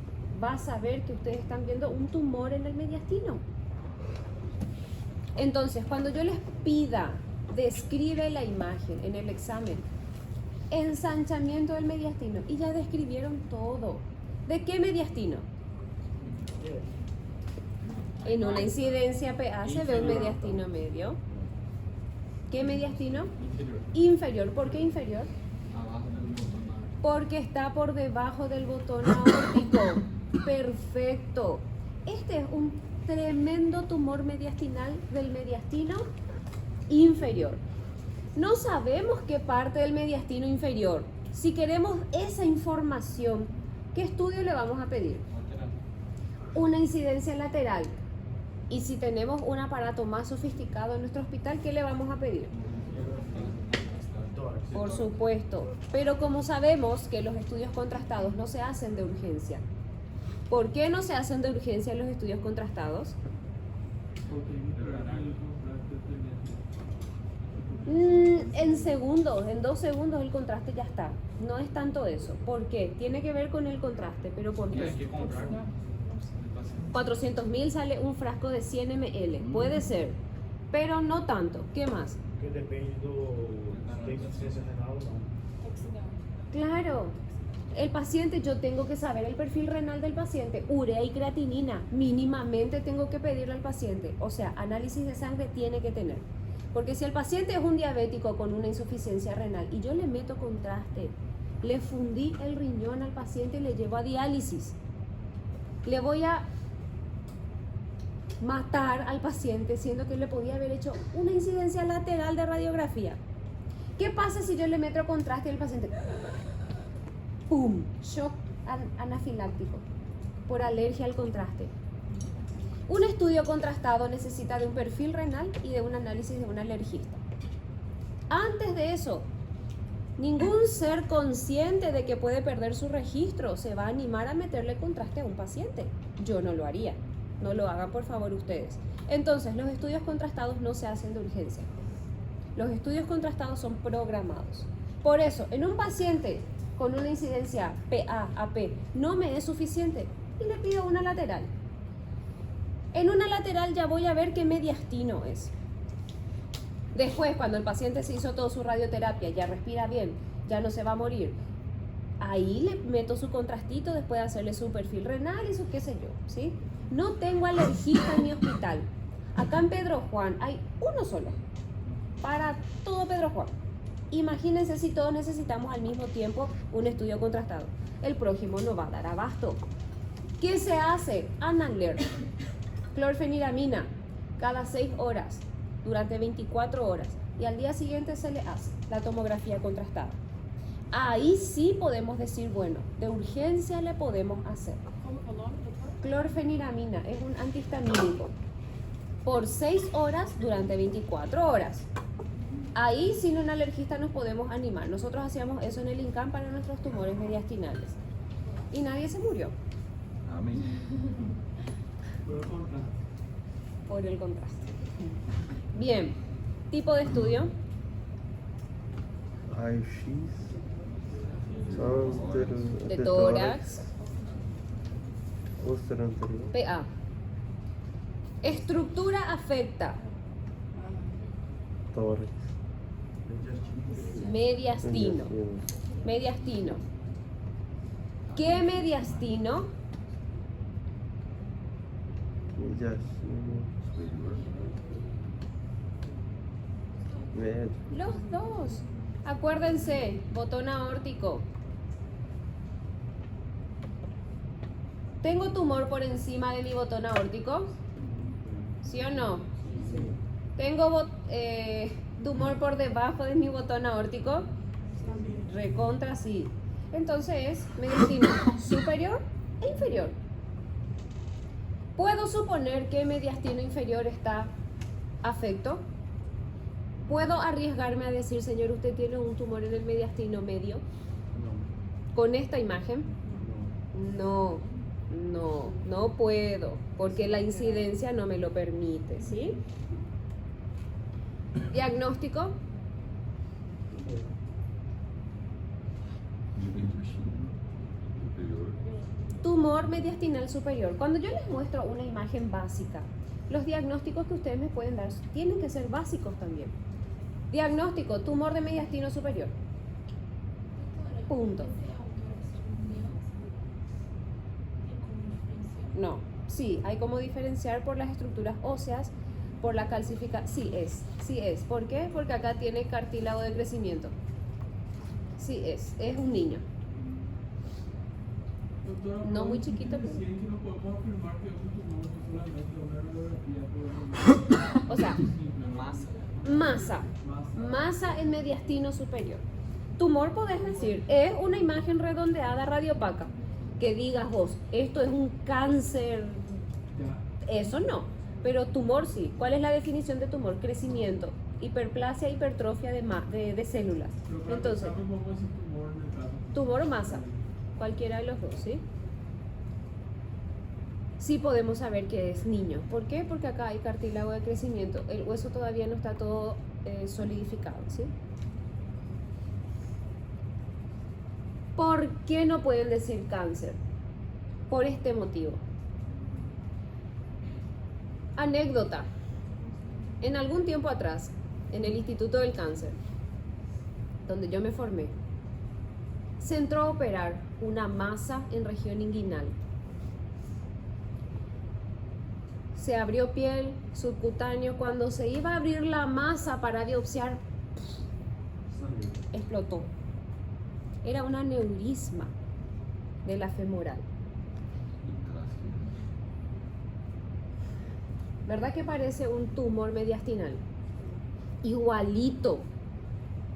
va a saber que ustedes están viendo un tumor en el mediastino. Entonces, cuando yo les pida, describe la imagen en el examen, ensanchamiento del mediastino, y ya describieron todo. ¿De qué mediastino? En una incidencia PA se ve un mediastino medio. ¿Qué mediastino? Inferior. ¿Por qué inferior? Abajo del botón. Porque está por debajo del botón aórtico. Perfecto. Este es un tremendo tumor mediastinal del mediastino inferior. No sabemos qué parte del mediastino inferior. Si queremos esa información, ¿qué estudio le vamos a pedir? Lateral. Una incidencia lateral. Y si tenemos un aparato más sofisticado en nuestro hospital, ¿qué le vamos a pedir? Por supuesto. Pero como sabemos que los estudios contrastados no se hacen de urgencia. ¿Por qué no se hacen de urgencia los estudios contrastados? Porque hay que esperar el contraste En segundos, en 2 segundos el contraste ya está. No es tanto eso. ¿Por qué? Tiene que ver con el contraste, pero ¿por Y hay qué? que comprar el paciente. 400.000 sale un frasco de 100 ml. Puede ser, pero no tanto. ¿Qué más? Porque depende do da insuficiência renal ou não. Claro, el paciente, yo tengo que saber el perfil renal del paciente, urea y creatinina, mínimamente tengo que pedirle al paciente, o sea, análisis de sangre tiene que tener. Porque si el paciente es un diabético con una insuficiencia renal y yo le meto contraste, le fundí el riñón al paciente y le llevo a diálisis, le voy a matar al paciente siendo que le podía haber hecho una incidencia lateral de radiografía. ¿Qué pasa si yo le meto contraste y el paciente ¡pum! Shock anafiláctico por alergia al contraste. Un estudio contrastado necesita de un perfil renal y de un análisis de un alergista. Antes de eso, ningún ser consciente de que puede perder su registro se va a animar a meterle contraste a un paciente. Yo no lo haría. No lo hagan, por favor, ustedes. Entonces, los estudios contrastados no se hacen de urgencia. Los estudios contrastados son programados. Por eso, en un paciente con una incidencia PA-AP no me es suficiente y le pido una lateral. En una lateral ya voy a ver qué mediastino es. Después, cuando el paciente se hizo toda su radioterapia, ya respira bien, ya no se va a morir, ahí le meto su contrastito después de hacerle su perfil renal y su qué sé yo, ¿sí? No tengo alergista en mi hospital. Acá en Pedro Juan hay uno solo para todo Pedro Juan. Imagínense si todos necesitamos al mismo tiempo un estudio contrastado. El prójimo no va a dar abasto. ¿Qué se hace? Analer, clorfeniramina, cada 6 horas, durante 24 horas. Y al día siguiente se le hace la tomografía contrastada. Ahí sí podemos decir, bueno, de urgencia le podemos hacer. Como que o nome, doutor? Clorfeniramina es un antihistamínico por 6 horas durante 24 horas. Ahí sin un alergista nos podemos animar. Nosotros hacíamos eso en el INCAM para nuestros tumores mediastinales. Y nadie se murió Amém. por el contraste. por el contraste. Bien, tipo de estudio. Raio-X. De tórax. Útero anterior. PA. Estructura afecta. Tórax. Mediastino. Mediastino. ¿Qué mediastino? Mediastino. Médio. Los dos. Acuérdense, botón aórtico. ¿Tengo tumor por encima de mi botón aórtico? ¿Sí o no? ¿Tengo tumor por debajo de mi botón aórtico? Recontra sí. Entonces, mediastino superior e inferior. ¿Puedo suponer que mediastino inferior está afecto? ¿Puedo arriesgarme a decir, señor, usted tiene un tumor en el mediastino medio? ¿Con esta imagen? No, no puedo, porque la incidencia no me lo permite, ¿sí? Diagnóstico. Tumor mediastinal superior. Cuando yo les muestro una imagen básica, los diagnósticos que ustedes me pueden dar tienen que ser básicos también. Diagnóstico, tumor de mediastino superior. Punto. No, sí, hay como diferenciar por las estructuras óseas, por la calcificación. Sí es. ¿Por qué? Porque acá tiene cartílago de crecimiento. Sí es un niño. Doctora, No muy chiquito, pero- Decían que no podemos afirmar que es un tumor, que solamente una radiografía puede O sea, Masa. masa en mediastino superior. Tumor podés decir, es una imagen redondeada radiopaca. Que digas vos, esto es un cáncer. Ya. Eso no. pero tumor sí. ¿Cuál es la definición de tumor? Crecimiento, hiperplasia, hipertrofia de células. Pero para Entonces, empezar, me pongo ese tumor en el caso. tumor o masa, cualquiera de los dos, ¿sí? Sí podemos saber que es niño. ¿Por qué? Porque acá hay cartílago de crecimiento. El hueso todavía no está todo solidificado, ¿sí? ¿Por qué no pueden decir cáncer? Por este motivo. Anécdota. En algún tiempo atrás, en el Instituto del Cáncer, donde yo me formé, se entró a operar una masa en región inguinal. Se abrió piel, subcutáneo. Cuando se iba a abrir la masa para biopsiar, explotó. Era un aneurisma de la femoral. ¿Verdad que parece un tumor mediastinal? Igualito.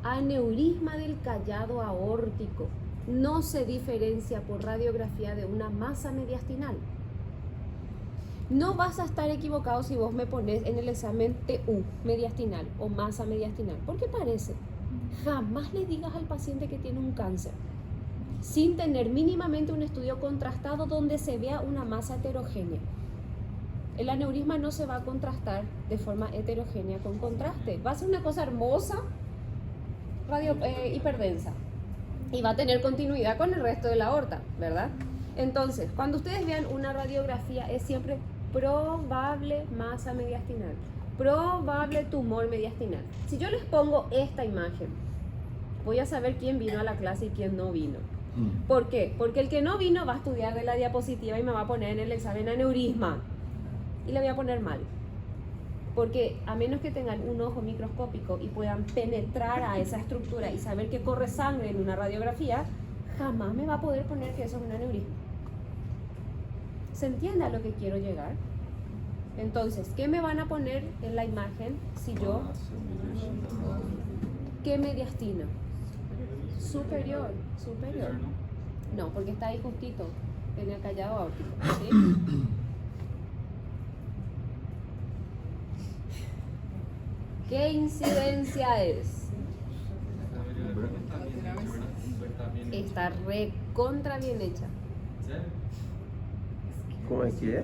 Aneurisma del callado aórtico. No se diferencia por radiografía de una masa mediastinal. No vas a estar equivocado si vos me pones en el examen TU mediastinal o masa mediastinal. ¿Por qué parece? Jamás le digas al paciente que tiene un cáncer sin tener mínimamente un estudio contrastado donde se vea una masa heterogénea. El aneurisma no se va a contrastar de forma heterogénea con contraste. Va a ser una cosa hermosa, hiperdensa, y va a tener continuidad con el resto de la aorta, ¿verdad? Entonces, cuando ustedes vean una radiografía, es siempre probable masa mediastinal, probable tumor mediastinal. Si yo les pongo esta imagen, voy a saber quién vino a la clase y quién no vino. ¿Por qué? Porque el que no vino va a estudiar de la diapositiva y me va a poner en el examen aneurisma y le voy a poner mal. Porque a menos que tengan un ojo microscópico y puedan penetrar a esa estructura y saber que corre sangre en una radiografía, jamás me va a poder poner que eso es un aneurisma. ¿Se entiende a lo que quiero llegar? Entonces, ¿qué me van a poner en la imagen si yo... ¿Qué mediastino? Superior, superior. No, porque está ahí justito, en el callado aórtico, ¿sí? ¿Qué incidencia es? Está recontra bien hecha. Como é que é?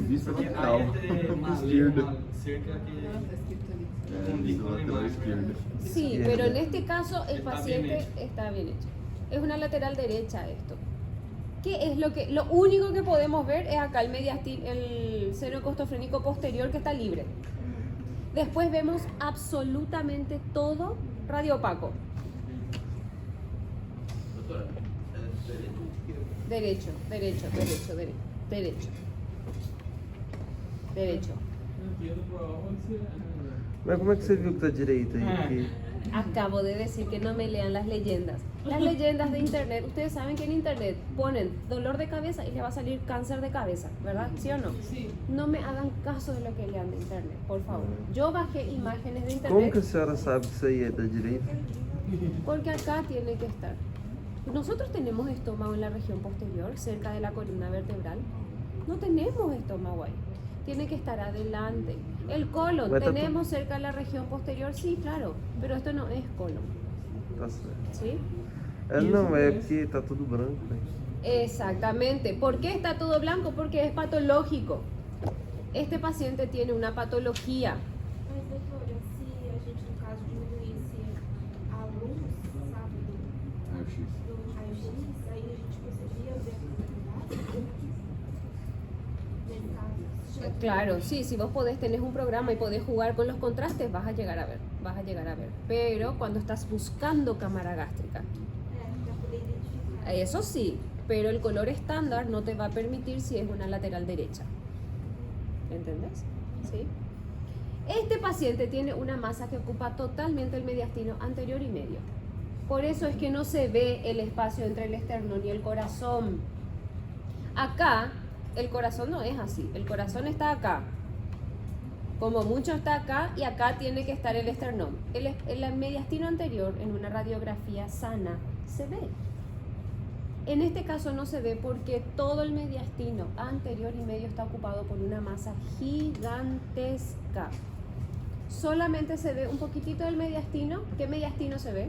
Vista Porque lateral. aí é uma Esquerda. cerca Nossa, que tá escrito ali. Vista lateral esquerda. Sí, pero en este caso el Está paciente bien hecho. está bien hecho. Es una lateral derecha esto. ¿Qué es lo único que podemos ver es acá el seno costofrénico posterior que está libre? Después vemos absolutamente todo radiopaco. Derecho, derecho, derecho, derecho, derecho. Derecho. Não entendo por onde você. Mas como é que você viu que tá direito aí? Que- Acabo de decir que no me lean las leyendas. Las leyendas de internet, ustedes saben que en internet ponen dolor de cabeza y le va a salir cáncer de cabeza, ¿verdad? ¿Sí o no? Sí. No me hagan caso de lo que lean de internet, por favor. Yo bajé imágenes de Como que a internet senhora sabe que isso aí é da direita? porque acá tiene que estar. Nosotros tenemos estómago en la región posterior, cerca de la columna vertebral. No tenemos estómago ahí. Tiene que estar adelante. El colon, Mas tá tenemos cerca de la región posterior, sí, claro, pero esto no es colon, Tá certo. ¿sí? É, não, é porque tá tudo branco, né? Exactamente. ¿Por qué está todo blanco? Porque es patológico. Este paciente tiene una patología. Mas, doutora, se a gente, no caso, diminuísse a luz, sabe, Raio-X. do raio-x, aí a gente conseguia ver a possibilidade? Nesse caso, Claro, sí, si vos tenés un programa y podés jugar con los contrastes, vas a llegar a ver, vas a llegar a ver. Pero cuando estás buscando cámara gástrica, para poder identificar. eso sí, pero el color estándar no te va a permitir si es una lateral derecha. ¿Entendés? ¿Sí? Este paciente tiene una masa que ocupa totalmente el mediastino anterior y medio. Por eso es que no se ve el espacio entre el esternón y el corazón. Acá, el corazón no es así. El corazón está acá. Como mucho está acá y acá tiene que estar el esternón. El mediastino anterior en una radiografía sana se ve. En este caso no se ve porque todo el mediastino anterior y medio está ocupado por una masa gigantesca. Solamente se ve un poquitito del mediastino. ¿Qué mediastino se ve?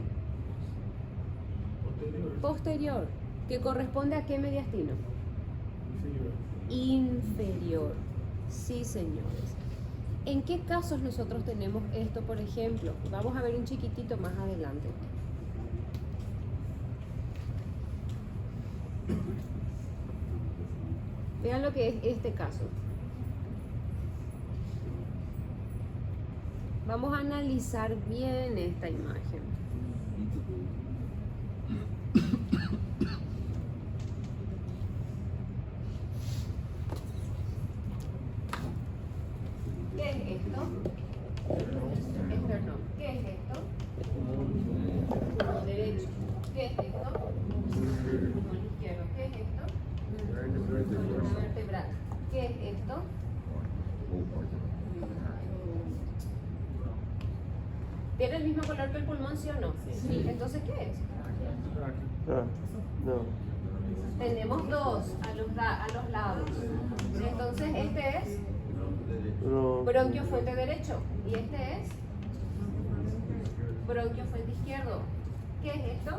Posterior. ¿Que corresponde a qué mediastino? Inferior. Sí, señores. ¿En qué casos nosotros tenemos esto, por ejemplo? Vamos a ver un chiquitito más adelante. Vean lo que es este caso. Vamos a analizar bien esta imagen. ¿Qué es esto? Esternón. ¿Qué es esto? Pulmón derecho. ¿Qué es esto? Pulmón izquierdo. ¿Qué es esto? Columna vertebral. ¿Qué es esto? ¿Tiene el mismo color que el pulmón, sí o no? Sí. Entonces, ¿qué es? Ah, no. Tenemos dos a los lados. Entonces, este es No. bronquio fuente derecho. Y este es bronquio fuente izquierdo. ¿Qué es esto?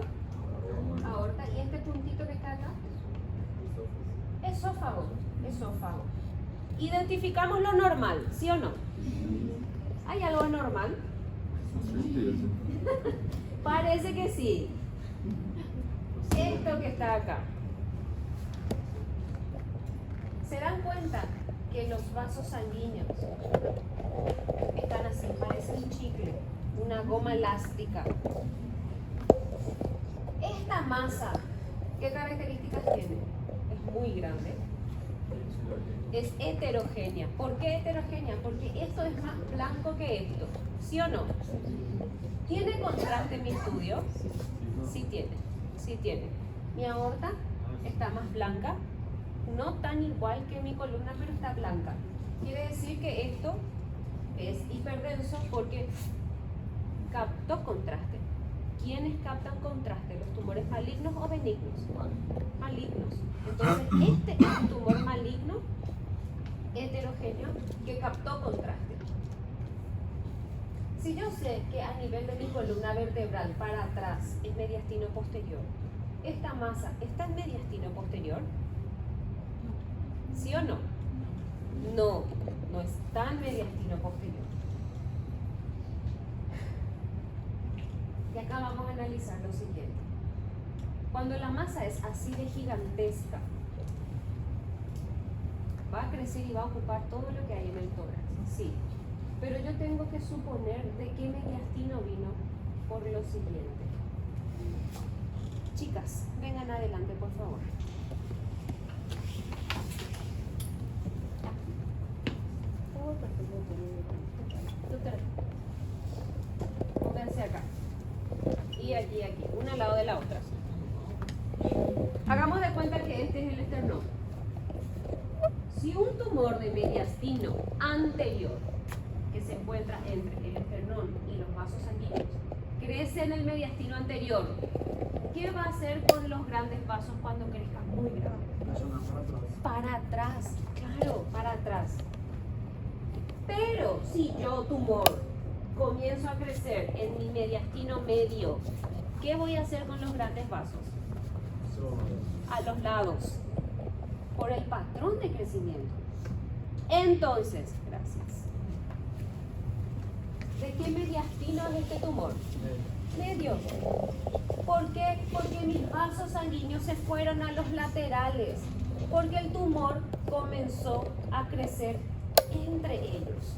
Aorta. ¿Y este puntito que está acá? Esófago. Esófago. Identificamos lo normal, ¿sí o no? ¿Hay algo anormal? Parece que sí. Esto que está acá. ¿Se dan cuenta que los vasos sanguíneos están así? Parece un chicle, una goma elástica. Esta masa, ¿qué características tiene? Es muy grande. Es heterogénea. ¿Por qué heterogénea? Porque esto es más blanco que esto. ¿Sí o no? ¿Tiene contraste mi estudio? Sí tiene. Sí tiene. Mi aorta está más blanca. No tan igual que mi columna, pero está blanca. Quiere decir que esto es hiperdenso porque captó contraste. ¿Quiénes captan contraste? ¿Los tumores malignos o benignos? Malignos. Entonces, este es un tumor maligno heterogéneo que captó contraste. Si yo sé que a nivel de mi columna vertebral para atrás es mediastino posterior, ¿esta masa está en mediastino posterior? ¿Sí o no? No, no está en mediastino posterior. Y acá vamos a analizar lo siguiente. Cuando la masa es así de gigantesca, va a crecer y va a ocupar todo lo que hay en el tórax, sí. Pero yo tengo que suponer de qué mediastino vino por lo siguiente. Chicas, vengan adelante, por favor. Pónganse acá. Y aquí, aquí, una al lado de la otra. Hagamos de cuenta que este es el esternón. Si un tumor de mediastino anterior, que se encuentra entre el esternón y los vasos sanguíneos, crece en el mediastino anterior, ¿qué va a hacer con los grandes vasos cuando crezcan muy grandes? Para atrás, claro, para atrás. Pero si yo, tumor, comienzo a crecer en mi mediastino medio, ¿qué voy a hacer con los grandes vasos? A los lados, por el patrón de crecimiento. Entonces, gracias. ¿De qué mediastino es este tumor? Medio. ¿Por qué? Porque mis vasos sanguíneos se fueron a los laterales. Porque el tumor comenzó a crecer entre ellos.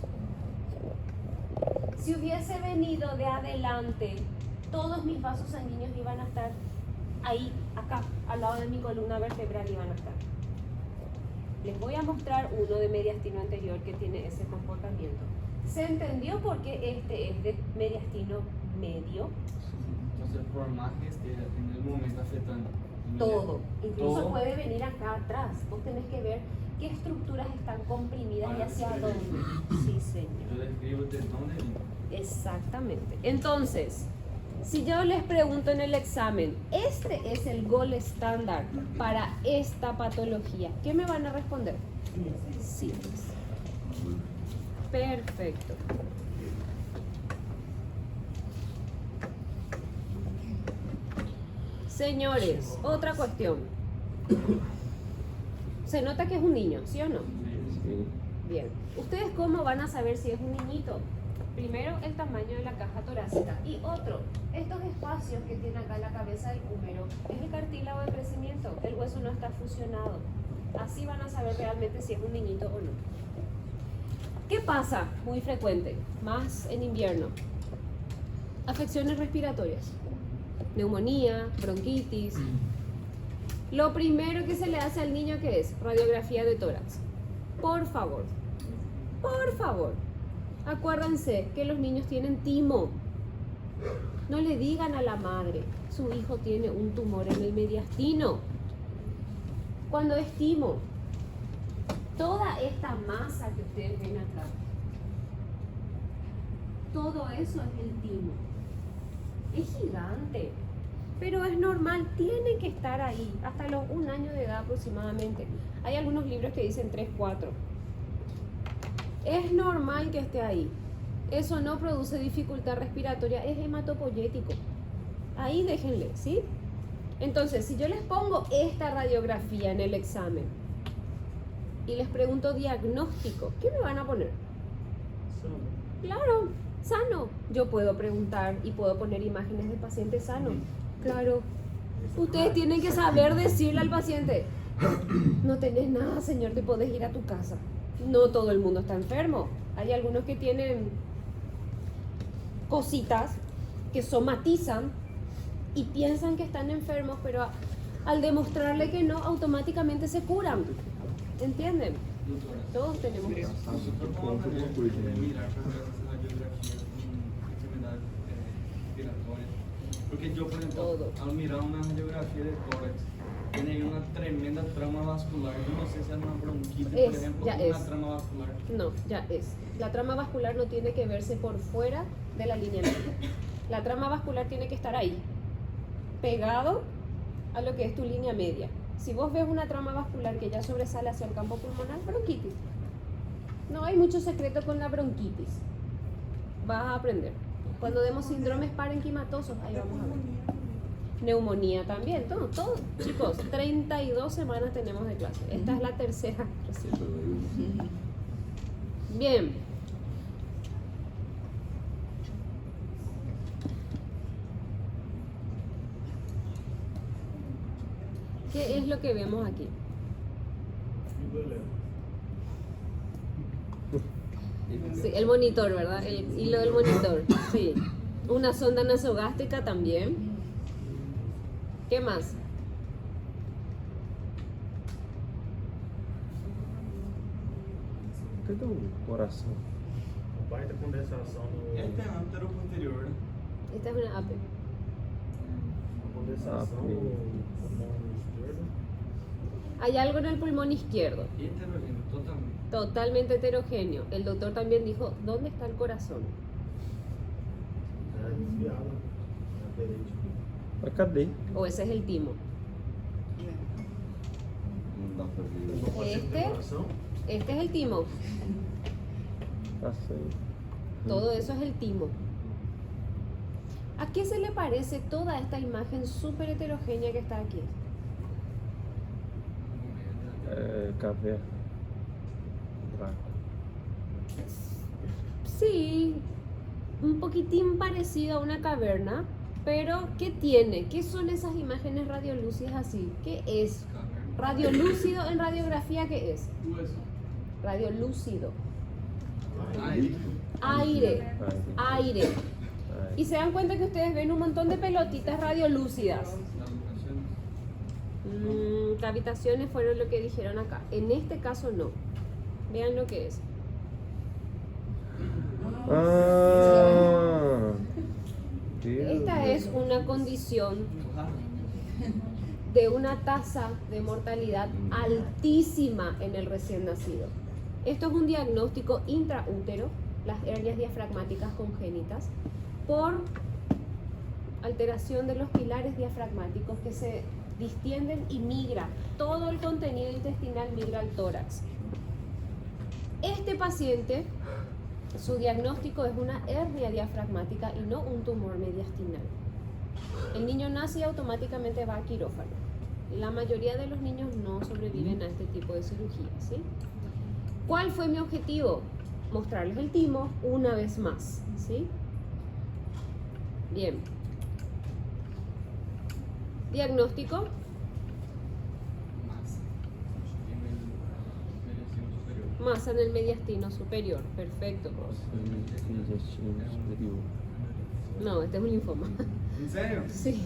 Si hubiese venido de adelante, todos mis vasos sanguíneos iban a estar ahí, acá, al lado de mi columna vertebral iban a estar. Les voy a mostrar uno de mediastino anterior que tiene ese comportamiento. ¿Se entendió por qué este es de mediastino medio? Entonces, por margens que en el momento afectan Todo, incluso todo. puede venir acá atrás. Vos tenés que ver qué estructuras están comprimidas y hacia dónde. Sí, señor. Yo describo de dónde vino. Exactamente. Entonces, Si yo les pregunto en el examen, este es el gol estándar para esta patología, ¿qué me van a responder? Sí. Perfecto. Señores, otra cuestión. Se nota que es un niño, ¿sí o no? Sí. Bien. ¿Ustedes cómo van a saber si es un niñito? Primero, el tamaño de la caja torácica. Y otro, estos espacios que tiene acá la cabeza del húmero, es el cartílago de crecimiento. El hueso no está fusionado. Así van a saber realmente si es un niñito o no. ¿Qué pasa? Muy frecuente, más en invierno. Afecciones respiratorias. Neumonía, bronquitis. Lo primero que se le hace al niño, ¿qué es? Radiografía de tórax. Por favor, acuérdense que los niños tienen timo. No le digan a la madre, su hijo tiene un tumor en el mediastino. Cuando es timo, toda esta masa que ustedes ven acá, todo eso es el timo. Es gigante, pero es normal, tiene que estar ahí hasta los 1 año de edad aproximadamente. Hay algunos libros que dicen 3, 4. Es normal que esté ahí. Eso no produce dificultad respiratoria, es hematopoyético. Ahí déjenle, ¿sí? Entonces, si yo les pongo esta radiografía en el examen y les pregunto diagnóstico, ¿qué me van a poner? Claro, sano. Yo puedo preguntar y puedo poner imágenes de paciente sano. Claro. Ustedes tienen que saber decirle al paciente, no tenés nada, señor, te podés ir a tu casa. No todo el mundo está enfermo. Hay algunos que tienen cositas que somatizan y piensan que están enfermos, pero al demostrarle que no, automáticamente se curan. ¿Entienden? Todos tenemos eso. Mirar essa radiografia com enfermidade respiratória. Porque yo, por ejemplo, Todo. al mirar una radiografía de tórax, tiene ahí una tremenda trama vascular. Yo no sé si es una bronquitis, por Es, ejemplo, ya o una es. trama vascular. No, ya es. La trama vascular no tiene que verse por fuera de la línea media. La trama vascular tiene que estar ahí, pegado a lo que es tu línea media. Si vos ves una trama vascular que ya sobresale hacia el campo pulmonar, bronquitis. No hay mucho secreto con la bronquitis. Vas a aprender. Cuando demos síndromes parenquimatosos, ahí vamos a ver. Neumonía también, todo. Chicos, 32 semanas tenemos de clase. Esta es la tercera recién. Bien. ¿Qué es lo que vemos aquí? Sí, el monitor, ¿verdad? El hilo del monitor, sí. Una sonda nasogástrica también. ¿Qué más? Cadê o coração? Baita condensação no. Este é antero posterior. Esta es una AP. Condensação no pulmão esquerdo. Hay algo en el pulmón izquierdo, Heterogêneo, totalmente. totalmente heterogéneo. El doctor también dijo, ¿dónde está el corazón? Desviado na direita. Mas cadê? O ese es el timo. Não dá pra ver. Não pode ser Este? coração? Este es el timo. Tá certo. Todo eso es el timo. ¿A qué se le parece toda esta imagen súper heterogénea que está aquí? É, caverna. Buraco. Sí, un poquitín parecido a una caverna, pero ¿qué tiene? ¿Qué son esas imágenes radiolúcidas así? ¿Qué es? Radiolúcido en radiografía, ¿qué es? Hueso. Radiolúcido. Aí, Aire, aire. Ai. Y se dan cuenta que ustedes ven un montón de pelotitas radiolúcidas. das locações. Cavitaciones fueron lo que dijeron acá. En este caso no. Vean lo que es. Ah! Deus Esta es una condición de una tasa de mortalidad altísima en el recién nacido. Esto es un diagnóstico intraútero, las hernias diafragmáticas congénitas, por alteración de los pilares diafragmáticos que se distienden y migra. Todo el contenido intestinal migra al tórax. Este paciente, su diagnóstico es una hernia diafragmática y no un tumor mediastinal. El niño nace y automáticamente va a quirófano. La mayoría de los niños no sobreviven a este tipo de cirugía, ¿sí? ¿Cuál fue mi objetivo? Mostrarles el timo una vez más, ¿sí? Bien. Diagnóstico. Masa en el mediastino superior. Perfecto. No, este es un linfoma. ¿En serio? Sí.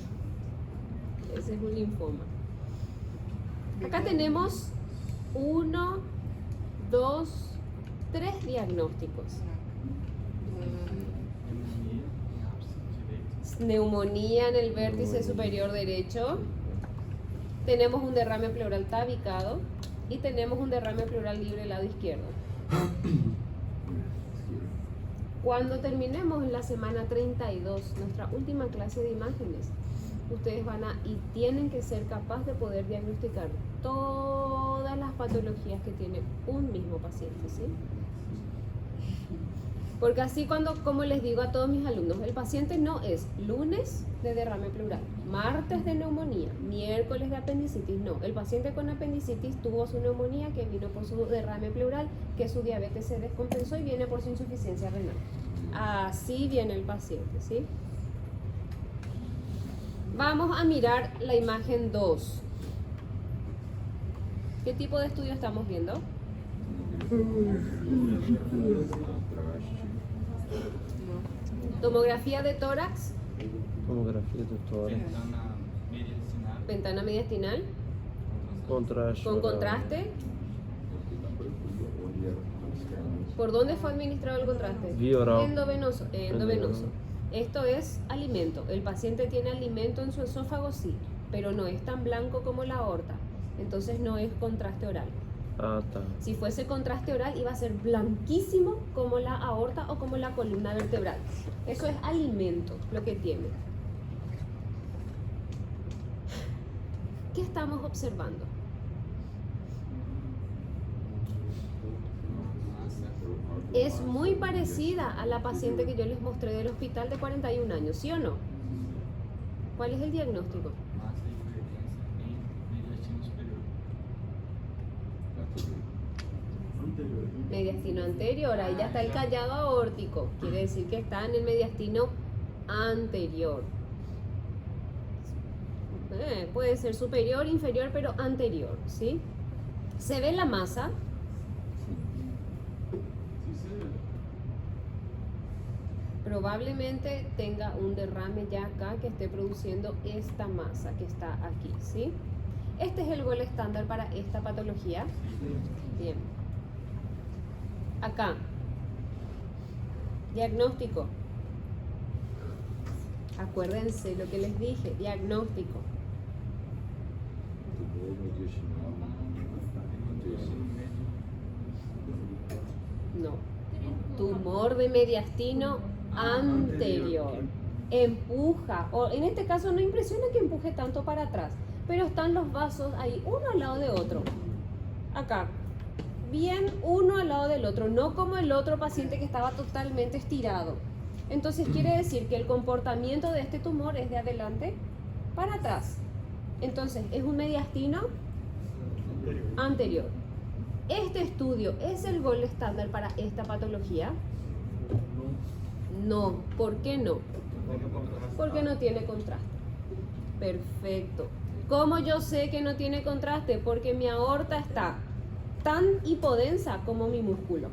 Ese es un linfoma. Acá tenemos 1, 2, 3 diagnósticos. Neumonía en el vértice superior derecho. Tenemos un derrame pleural tabicado y tenemos un derrame pleural libre del lado izquierdo. Cuando terminemos en la semana 32, nuestra última clase de imágenes, ustedes van y tienen que ser capaces de poder diagnosticar todas las patologías que tiene un mismo paciente, ¿sí? Porque así como les digo a todos mis alumnos, el paciente no es lunes de derrame pleural, martes de neumonía, miércoles de apendicitis, no. El paciente con apendicitis tuvo su neumonía que vino por su derrame pleural, que su diabetes se descompensó y viene por su insuficiencia renal. Así viene el paciente, ¿sí? Vamos a mirar la imagen 2. ¿Qué tipo de estudio estamos viendo? Tomografía de tórax. Tomografía de tórax. Ventana mediastinal. Contraste. Con contraste. ¿Por dónde fue administrado el contraste? Vía oral. Endovenoso. Endovenoso. Esto es alimento. El paciente tiene alimento en su esófago, sí, pero no es tan blanco como la aorta. Entonces no es contraste oral. Ah, está. Si fuese contraste oral iba a ser blanquísimo como la aorta o como la columna vertebral. Eso es alimento lo que tiene. ¿Qué estamos observando? Es muy parecida a la paciente que yo les mostré del hospital de 41 años, ¿sí o no? ¿Cuál es el diagnóstico? Mediastino anterior, ahí ya está el callado aórtico, quiere decir que está en el mediastino anterior. Puede ser superior, inferior, pero anterior, ¿sí? ¿Se ve la masa? Probablemente tenga un derrame ya acá que esté produciendo esta masa que está aquí, ¿sí? Este es el gol estándar para esta patología. Bien. Acá. Diagnóstico. Acuérdense lo que les dije, diagnóstico. No. Tumor de mediastino anterior. Empuja, o en este caso no impresiona que empuje tanto para atrás, pero están los vasos ahí, uno al lado de otro. Acá. Bien uno al lado del otro, no como el otro paciente que estaba totalmente estirado. Entonces quiere decir que el comportamiento de este tumor es de adelante para atrás. Entonces es un mediastino anterior. ¿Este estudio es el gol estándar para esta patología? No. ¿Por qué no? Porque no tiene contraste. Perfecto. ¿Cómo yo sé que no tiene contraste? Porque mi aorta está tan hipodensa como mi músculo.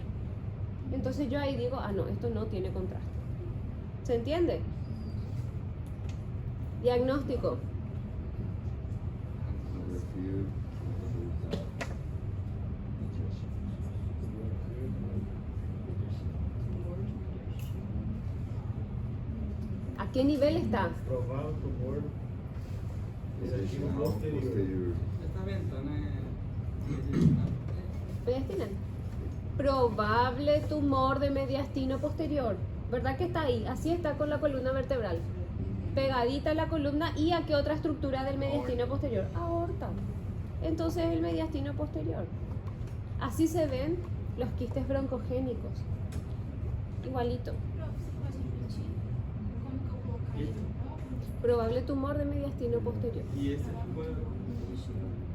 Entonces yo ahí digo, no, esto no tiene contraste. ¿Se entiende? Diagnóstico. ¿A qué nivel está? Provável tumor mediastino posterior. Esta ventana es Mediastinal. Probable tumor de mediastino posterior. ¿Verdad que está ahí? Así está con la columna vertebral. pegadita a la columna. ¿Y a qué otra estructura del mediastino posterior? Aorta. Entonces el mediastino posterior. Así se ven los quistes broncogénicos. Igualito. Probable tumor de mediastino posterior. Y este puede,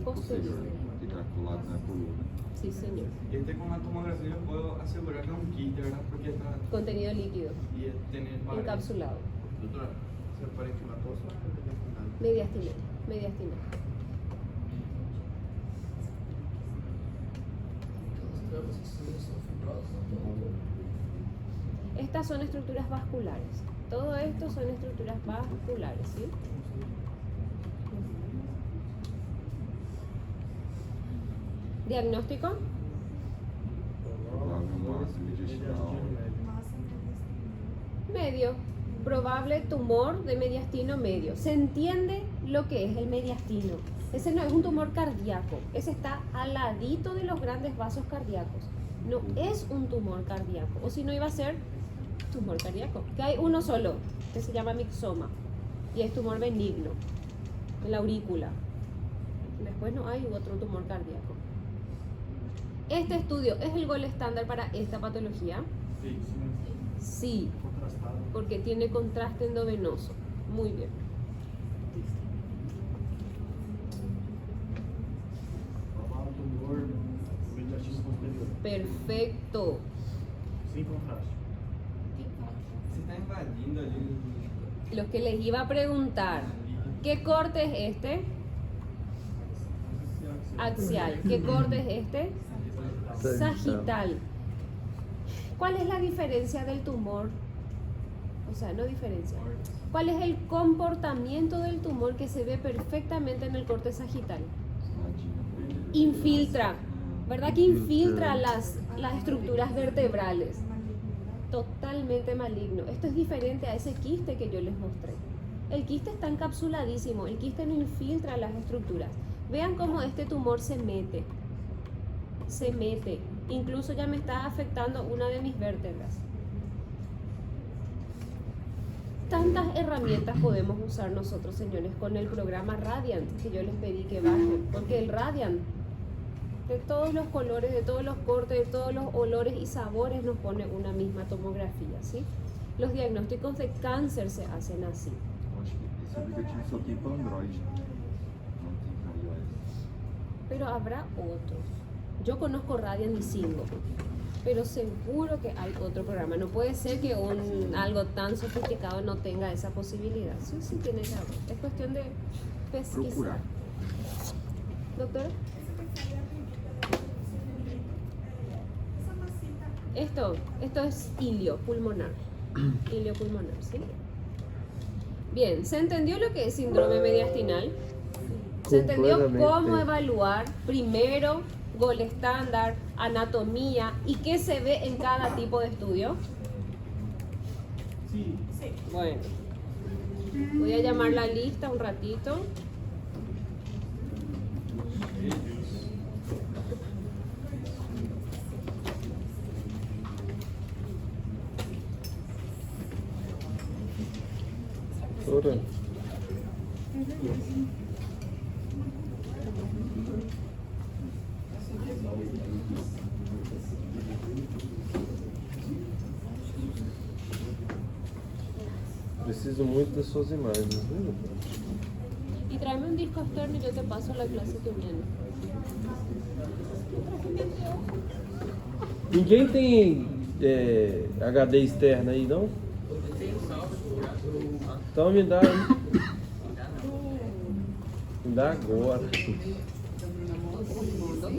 Posterior. Fica colado na coluna. Sí, señor. este con la tomografía puedo asegurar que es un quiste, ¿verdad? Porque está Contenido líquido. y es tener varios. Encapsulado. Doutora, você parece uma coisa Mediastinal. Mediastinal. Estas son estructuras vasculares. Todo esto son estructuras vasculares, ¿sí? Diagnóstico. Provável massa mediastinal. Medio. Probable tumor de mediastino medio. Se entiende lo que es el mediastino. Ese no es un tumor cardíaco. Ese está al ladito de los grandes vasos cardíacos. No es un tumor cardíaco. O si no, iba a ser tumor cardíaco. Que hay uno solo, que se llama mixoma. Y es tumor benigno. En la aurícula. Después no hay otro tumor cardíaco. ¿Este estudio es el gol estándar para esta patología? Sí. Sí, contrastada. porque tiene contraste endovenoso. Muy bien. Provável tumor mediastino posterior. Perfecto. Sem contraste. Se está invadindo ali. Lo que les iba a preguntar, ¿qué corte es este? Axial. ¿Qué corte es este? Sagital. ¿Cuál es la diferencia del tumor? O sea, no diferencia. ¿Cuál es el comportamiento del tumor que se ve perfectamente en el corte sagital? Infiltra, ¿verdad que infiltra las estructuras vertebrales? Totalmente maligno. Esto es diferente a ese quiste que yo les mostré. El quiste está encapsuladísimo, el quiste no infiltra las estructuras. Vean cómo este tumor se mete. Se mete. Incluso ya me está afectando una de mis vértebras. Tantas herramientas podemos usar nosotros, señores, con el programa Radiant, que yo les pedí que bajen. Porque el Radiant, de todos los colores, de todos los cortes, de todos los olores y sabores, nos pone una misma tomografía, ¿sí? Los diagnósticos de cáncer se hacen así. Eu acho que esse aplicativo só tem para Android. Não tem para iOS. Pero habrá otros. Yo conozco Radiant y Singo, pero seguro que hay otro programa. No puede ser que algo tan sofisticado no tenga esa posibilidad. Sí, sí tiene que haber. Es cuestión de pesquisar. Procurar. Doctora, esto es ilio pulmonar. Ilio pulmonar, ¿sí? Bien, ¿se entendió lo que es síndrome mediastinal? ¿Se entendió cómo Completamente. evaluar primero gol estándar, anatomía y qué se ve en cada tipo de estudio? Sí. Bueno, voy a llamar la lista un ratito. Doutora, preciso muito das suas imagens, viu, doutora? Y tráeme un disco externo y yo te paso la clase que viene. Ninguém tem HD externo aí, não? Então me dá aí. Me dá agora.